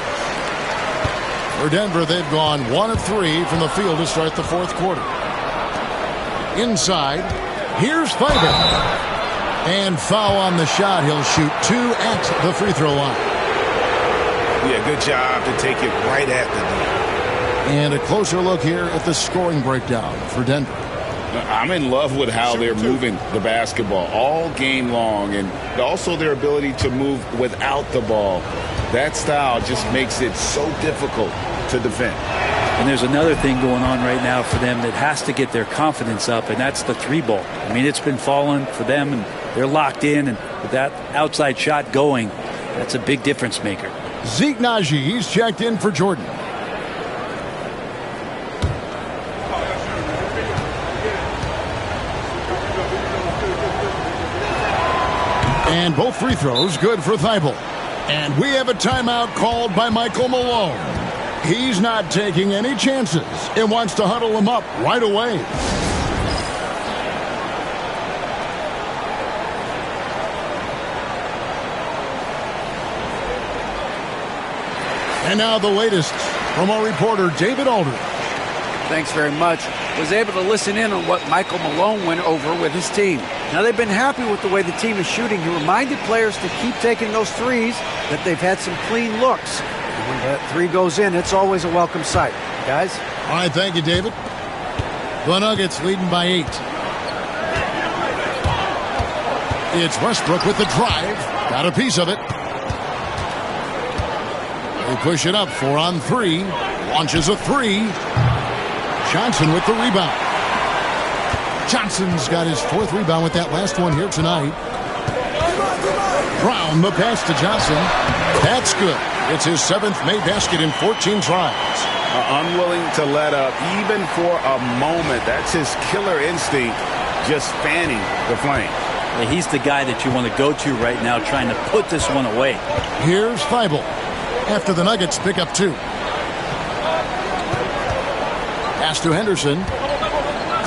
For Denver, they've gone 1 of 3 from the field to start the 4th quarter. Inside, here's Fiber. And foul on the shot. He'll shoot 2 at the free throw line. Yeah, good job to take it right at the net. And a closer look here at the scoring breakdown for Denver. I'm in love with how they're moving the basketball all game long, and also their ability to move without the ball. That style just makes it so difficult to defend. And there's another thing going on right now for them that has to get their confidence up, and that's the 3-ball. I mean, it's been falling for them, and they're locked in, and with that outside shot going, that's a big difference maker. Zeke Naji, he's checked in for Jordan. And both free throws good for Thibault. And we have a timeout called by Michael Malone. He's not taking any chances and wants to huddle him up right away. And now the latest from our reporter, David Aldridge. Thanks very much. Was able to listen in on what Michael Malone went over with his team. Now, they've been happy with the way the team is shooting. He reminded players to keep taking those threes, that they've had some clean looks. And when that 3 goes in, it's always a welcome sight. Guys? All right, thank you, David. The Nuggets leading by 8. It's Westbrook with the drive. Got a piece of it. They push it up 4 on 3. Launches a 3. Johnson with the rebound. Johnson's got his 4th rebound with that last one here tonight. Brown, the pass to Johnson. That's good. It's his 7th made basket in 14 tries. Unwilling to let up even for a moment. That's his killer instinct, just fanning the flame. Yeah, he's the guy that you want to go to right now, trying to put this one away. Here's Thibault after the Nuggets pick up 2. Pass to Henderson.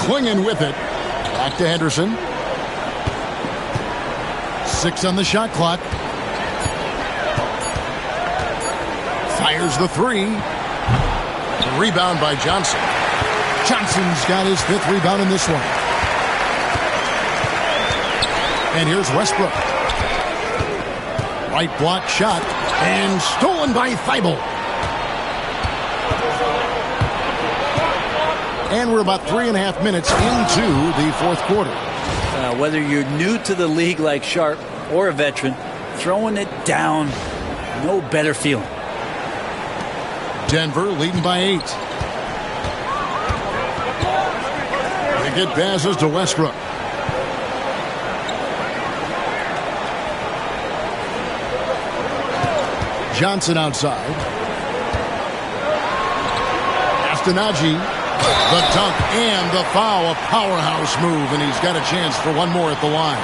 Klingon with it. Back to Henderson. 6 on the shot clock. Fires the 3. Rebound by Johnson. Johnson's got his 5th rebound in this one. And here's Westbrook. Right block shot. And stolen by Thibault. And we're about 3.5 minutes into the 4th quarter. Whether you're new to the league like Sharp or a veteran, throwing it down, no better feeling. Denver leading by 8. Pickett passes to Westbrook. Johnson outside. Naji. The dunk and the foul, a powerhouse move, and he's got a chance for one more at the line.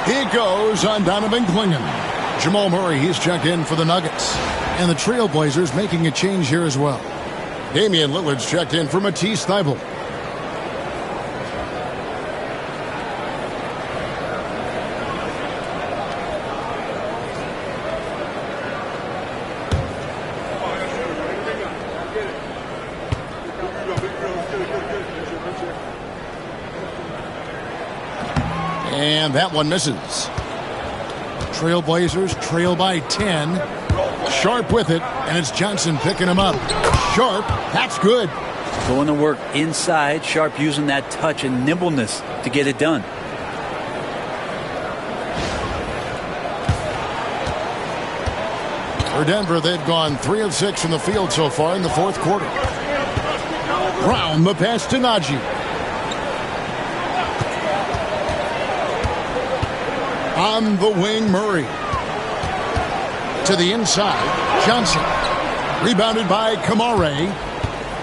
He goes on Donovan Klingon. Jamal Murray, he's checked in for the Nuggets. And the Trailblazers making a change here as well. Damian Lillard's checked in for Matisse Thybulle. And that one misses. Trailblazers trail by 10. Sharp with it, and it's Johnson picking him up. Sharp, that's good. Going to work inside. Sharp using that touch and nimbleness to get it done. For Denver, they've gone 3 of 6 from the field so far in the fourth quarter. Brown, the pass to Najee. On the wing, Murray. To the inside, Johnson. Rebounded by Kamare.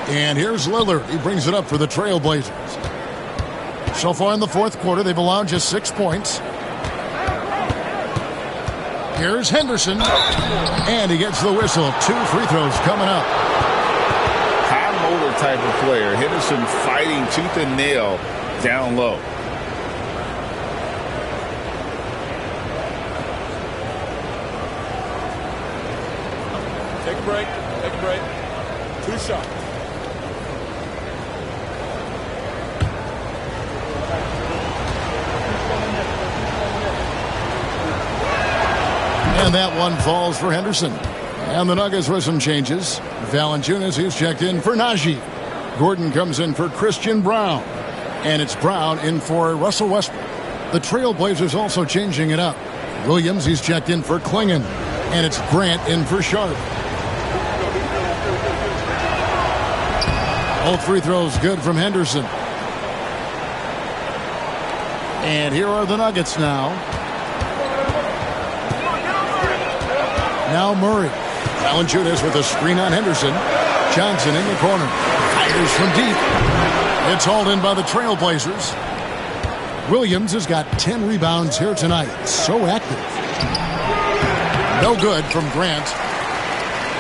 And here's Lillard. He brings it up for the Trailblazers. So far in the fourth quarter, they've allowed just 6 points. Here's Henderson. And he gets the whistle. 2 free throws coming up. High motor type of player. Henderson fighting tooth and nail down low. Take a break. Take a break. 2 shots. And that one falls for Henderson. And the Nuggets with some changes. Valanciunas, he's checked in for Najee. Gordon comes in for Christian Brown. And it's Brown in for Russell Westbrook. The Trailblazers also changing it up. Williams, he's checked in for Klingon. And it's Grant in for Sharp. Both free throws good from Henderson. And here are the Nuggets now. Now Murray. Valanciunas with a screen on Henderson. Johnson in the corner. Fires from deep. It's hauled in by the Trailblazers. Williams has got 10 rebounds here tonight. So active. No good from Grant.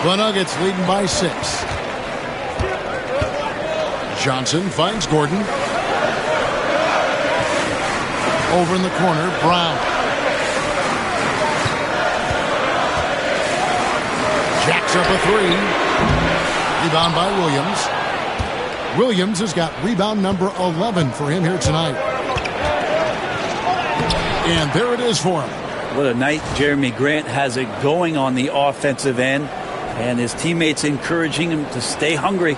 The Nuggets leading by 6. Johnson finds Gordon. Over in the corner, Brown. Jacks up a 3. Rebound by Williams. Williams has got rebound number 11 for him here tonight. And there it is for him. What a night Jeremy Grant has it going on the offensive end. And his teammates encouraging him to stay hungry.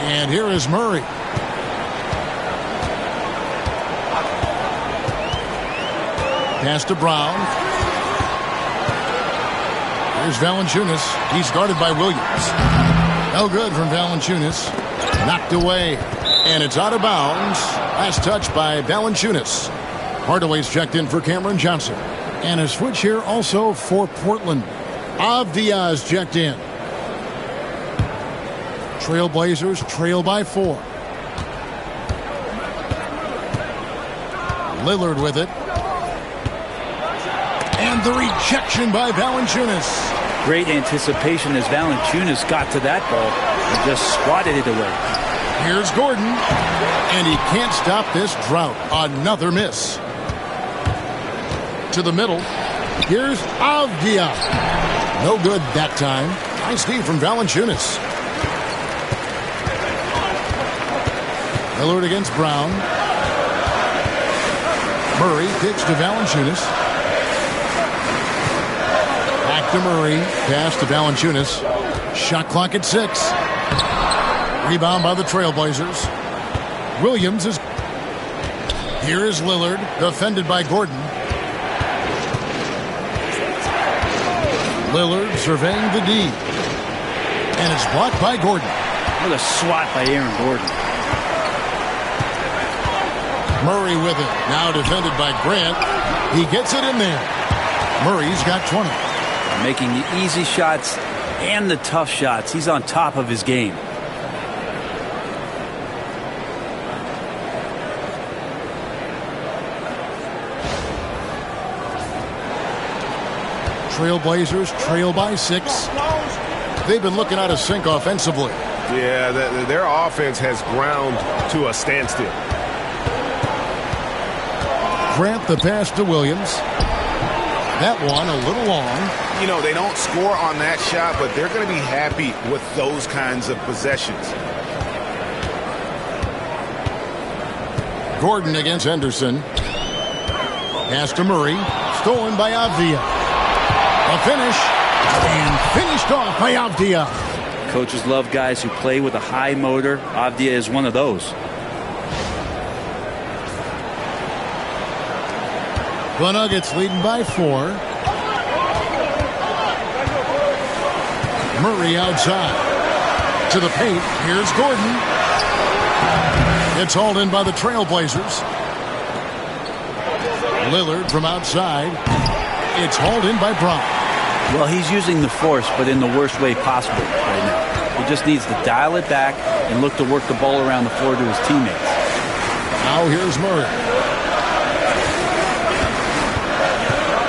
And here is Murray. Pass to Brown. Here's Valanciunas. He's guarded by Williams. No good from Valanciunas. Knocked away. And it's out of bounds. Last touch by Valanciunas. Hardaway's checked in for Cameron Johnson. And a switch here also for Portland. Avdia's checked in. Trailblazers trail by 4. Lillard with it. And the rejection by Valanciunas. Great anticipation as Valanciunas got to that ball and just swatted it away. Here's Gordon. And he can't stop this drought. Another miss. To the middle. Here's Avdia. No good that time. Nice D from Valanciunas. Lillard against Brown. Murray kicks to Valanciunas. Back to Murray. Pass to Valanciunas. Shot clock at 6. Rebound by the Trailblazers. Williams is... Here is Lillard. Defended by Gordon. Lillard surveying the D. And it's blocked by Gordon. What a swat by Aaron Gordon. Murray with it. Now defended by Grant. He gets it in there. Murray's got 20. Making the easy shots and the tough shots. He's on top of his game. Trailblazers trail by 6. They've been looking out of sync offensively. Yeah, their offense has ground to a standstill. Grant the pass to Williams. That one a little long. You know, they don't score on that shot, but they're going to be happy with those kinds of possessions. Gordon against Henderson. Pass to Murray. Stolen by Avdia. A finish. And finished off by Avdia. Coaches love guys who play with a high motor. Avdia is one of those. The Nuggets leading by 4. Murray outside. To the paint. Here's Gordon. It's hauled in by the Trailblazers. Lillard from outside. It's hauled in by Brown. Well, he's using the force, but in the worst way possible right now. He just needs to dial it back and look to work the ball around the floor to his teammates. Now here's Murray.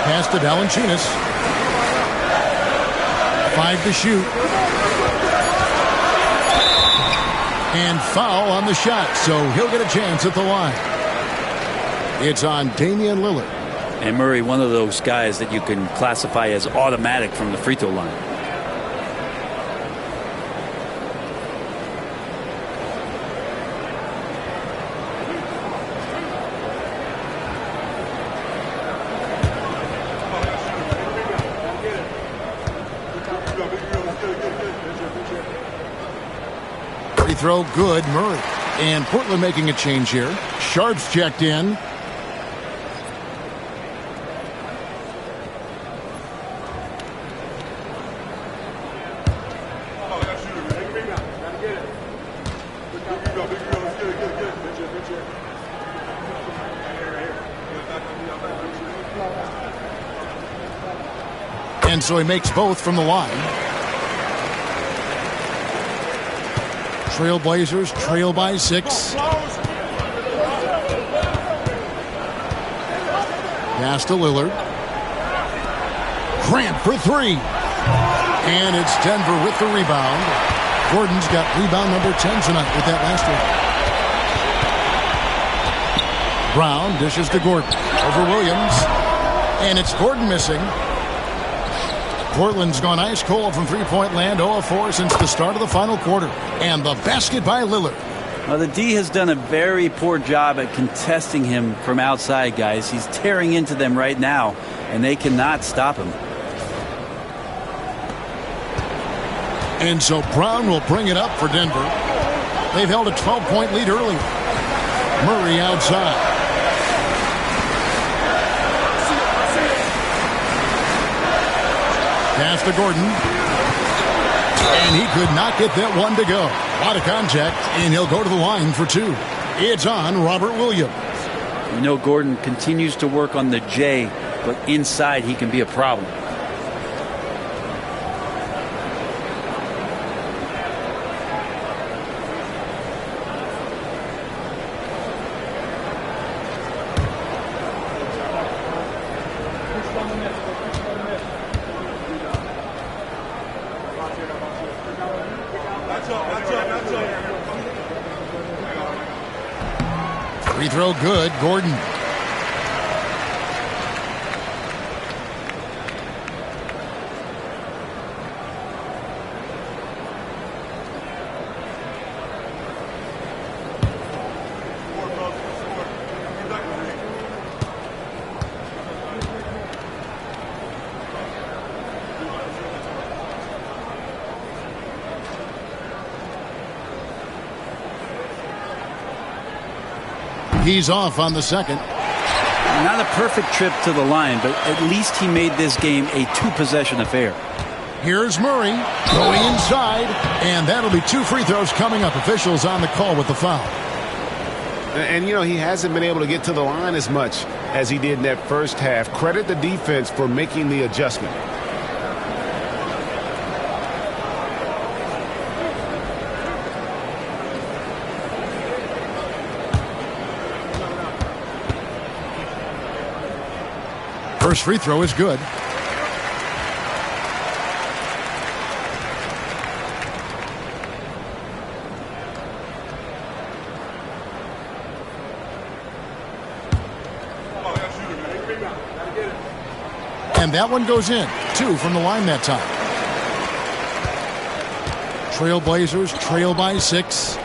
Pass to Valanciunas. 5 to shoot. And foul on the shot, so he'll get a chance at the line. It's on Damian Lillard. And Murray, one of those guys that you can classify as automatic from the free throw line. Free throw good, Murray. And Portland making a change here. Sharp's checked in. And so he makes both from the line. Trailblazers trail by 6. Pass to Lillard. Grant for 3. And it's Denver with the rebound. Gordon's got rebound number 10 tonight with that last one. Brown dishes to Gordon. Over Williams. And it's Gordon missing. Portland's gone ice cold from three-point land, 0 of 4 since the start of the final quarter. And the basket by Lillard. Well, the D has done a very poor job at contesting him from outside, guys. He's tearing into them right now, and they cannot stop him. And so Brown will bring it up for Denver. They've held a 12-point lead early. Murray outside. Pass to Gordon. And he could not get that one to go. A lot of contact, and he'll go to the line for 2. It's on Robert Williams. You know, Gordon continues to work on the J, but inside he can be a problem. Free throw good, Gordon. He's off on the second. Not a perfect trip to the line, but at least he made this game a 2-possession affair. Here's Murray going inside, and that'll be 2 free throws coming up. Officials on the call with the foul. And, you know, he hasn't been able to get to the line as much as he did in that first half. Credit the defense for making the adjustment. First free throw is good. And that one goes in. 2 from the line that time. Trailblazers trail by 6.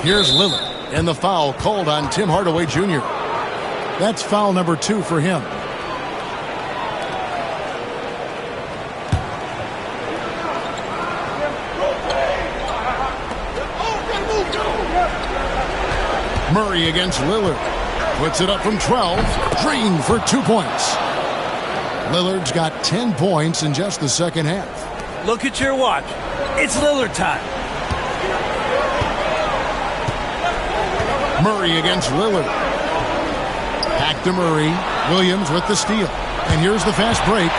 Here's Lillard, and the foul called on Tim Hardaway Jr. That's foul number 2 for him. Murray against Lillard. Puts it up from 12. Green for 2 points. Lillard's got 10 points in just the second half. Look at your watch. It's Lillard time. Murray against Lillard. Back to Murray. Williams with the steal. And here's the fast break.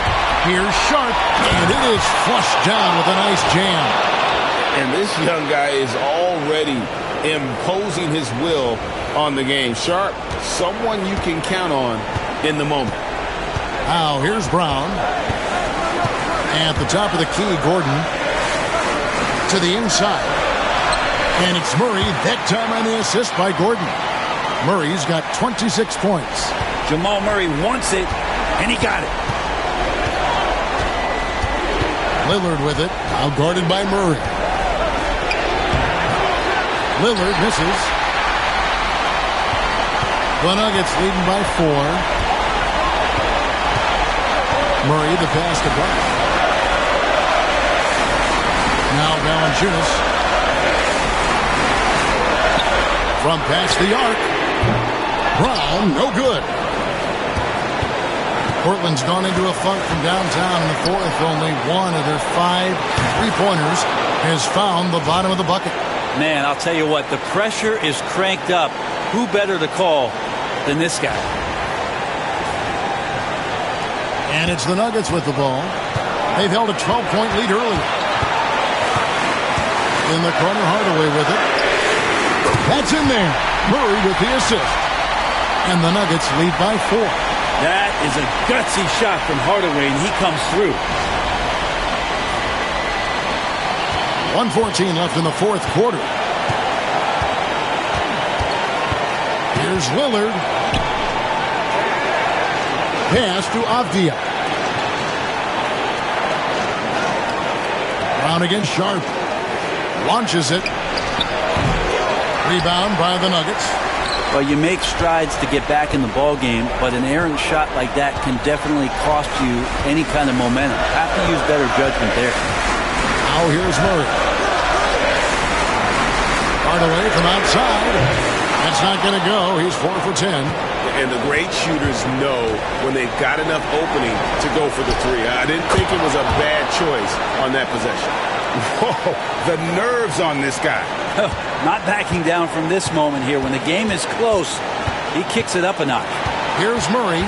Here's Sharp. And it is flushed down with a nice jam. And this young guy is already imposing his will on the game. Sharp, someone you can count on in the moment. Now here's Brown. At the top of the key, Gordon to the inside. And it's Murray, that time on the assist by Gordon. Murray's got 26 points. Jamal Murray wants it, and he got it. Lillard with it, now guarded by Murray. Lillard misses. The Nuggets leading by 4. Murray the pass to Brown. Now Valanciunas. From past the arc. Brown, no good. Portland's gone into a funk from downtown in the fourth. Only one of their 5 3-pointers has found the bottom of the bucket. Man, I'll tell you what, the pressure is cranked up. Who better to call than this guy? And it's the Nuggets with the ball. They've held a 12-point lead early. In the corner, Hardaway with it. That's in there. Murray with the assist. And the Nuggets lead by 4. That is a gutsy shot from Hardaway, and he comes through. 1:14 left in the fourth quarter. Here's Lillard. Pass to Avdia. Brown against Sharp. Launches it. Rebound by the Nuggets. Well, you make strides to get back in the ball game, but an errant shot like that can definitely cost you any kind of momentum. Have to use better judgment there. Now here's Murray. Hardaway from outside. That's not going to go. He's 4 for 10. And the great shooters know when they've got enough opening to go for the 3. I didn't think it was a bad choice on that possession. Whoa, the nerves on this guy. Not backing down from this moment here. When the game is close, he kicks it up a notch. Here's Murray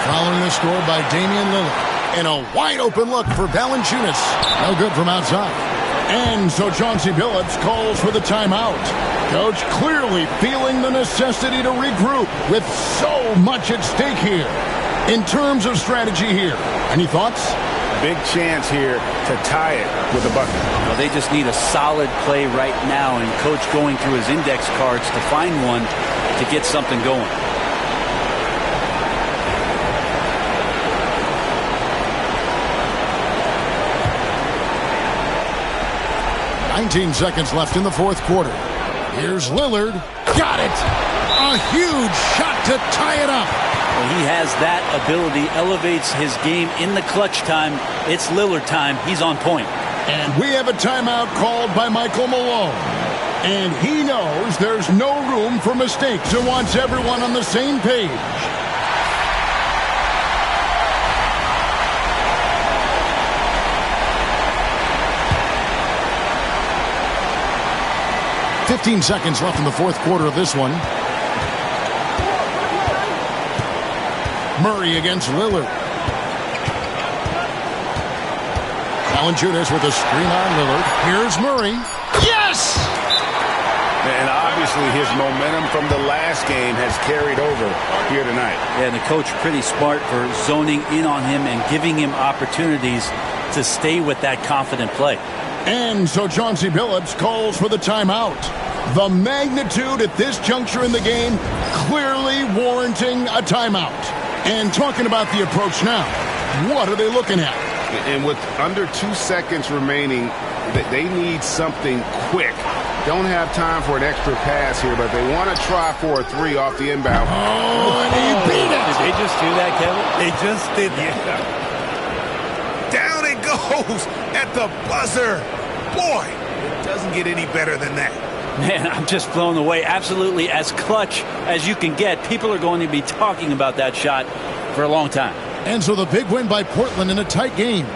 following the score by Damian Lillard. And a wide open look for Valanciunas. No good from outside. And so Chauncey Billups calls for the timeout. Coach clearly feeling the necessity to regroup with so much at stake here. In terms of strategy here, any thoughts? Big chance here to tie it with a bucket. Well, they just need a solid play right now, and Coach going through his index cards to find one to get something going. "19 seconds left in the fourth quarter. Here's Lillard. Got it! A huge shot to tie it up. Well, he has that ability, elevates his game in the clutch time. It's Lillard time. He's on point. And we have a timeout called by Michael Malone. And he knows there's no room for mistakes and wants everyone on the same page. "15 seconds left in the fourth quarter of this one. Murray against Lillard. Valanciunas with a screen on Lillard. Here's Murray. Yes! And obviously his momentum from the last game has carried over here tonight. Yeah, and the coach pretty smart for zoning in on him and giving him opportunities to stay with that confident play. And so Chauncey Billups calls for the timeout. The magnitude at this juncture in the game clearly warranting a timeout. And talking about the approach now, what are they looking at? And with under 2 seconds remaining, they need something quick Don't have time for an extra pass here, but they want to try for a 3 off the inbound. Oh, and he beat it. Did they just do that, Kevin? They just did that. Down it goes at the buzzer. Boy, it doesn't get any better than that. Man, I'm just blown away. Absolutely as clutch as you can get. People are going to be talking about that shot for a long time. And so the big win by Portland in a tight game.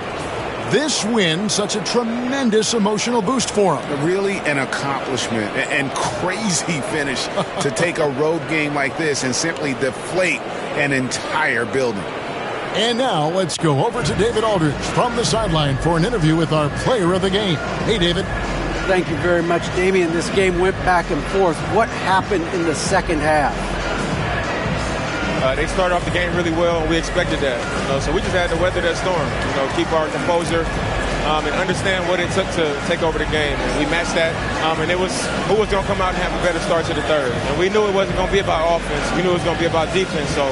This win, such a tremendous emotional boost for them. Really an accomplishment and crazy finish to take a road game like this and simply deflate an entire building. And now let's go over to David Aldridge from the sideline for an interview with our player of the game. Hey, David. Thank you very much, Damian. This game went back and forth. What happened in the second half? They started off the game really well, and we expected that. So we just had to weather that storm. Keep our composure and understand what it took to take over the game. And we matched that, and it was who was going to come out and have a better start to the third. And we knew it wasn't going to be about offense. We knew it was going to be about defense. So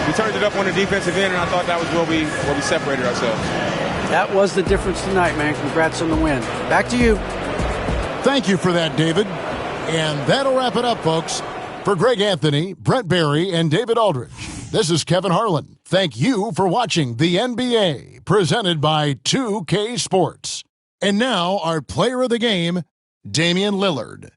we turned it up on the defensive end, and I thought that was where we separated ourselves. That was the difference tonight, man. Congrats on the win. Back to you. Thank you for that, David. And that'll wrap it up, folks. For Greg Anthony, Brent Barry, and David Aldridge, this is Kevin Harlan. Thank you for watching the NBA, presented by 2K Sports. And now, our player of the game, Damian Lillard.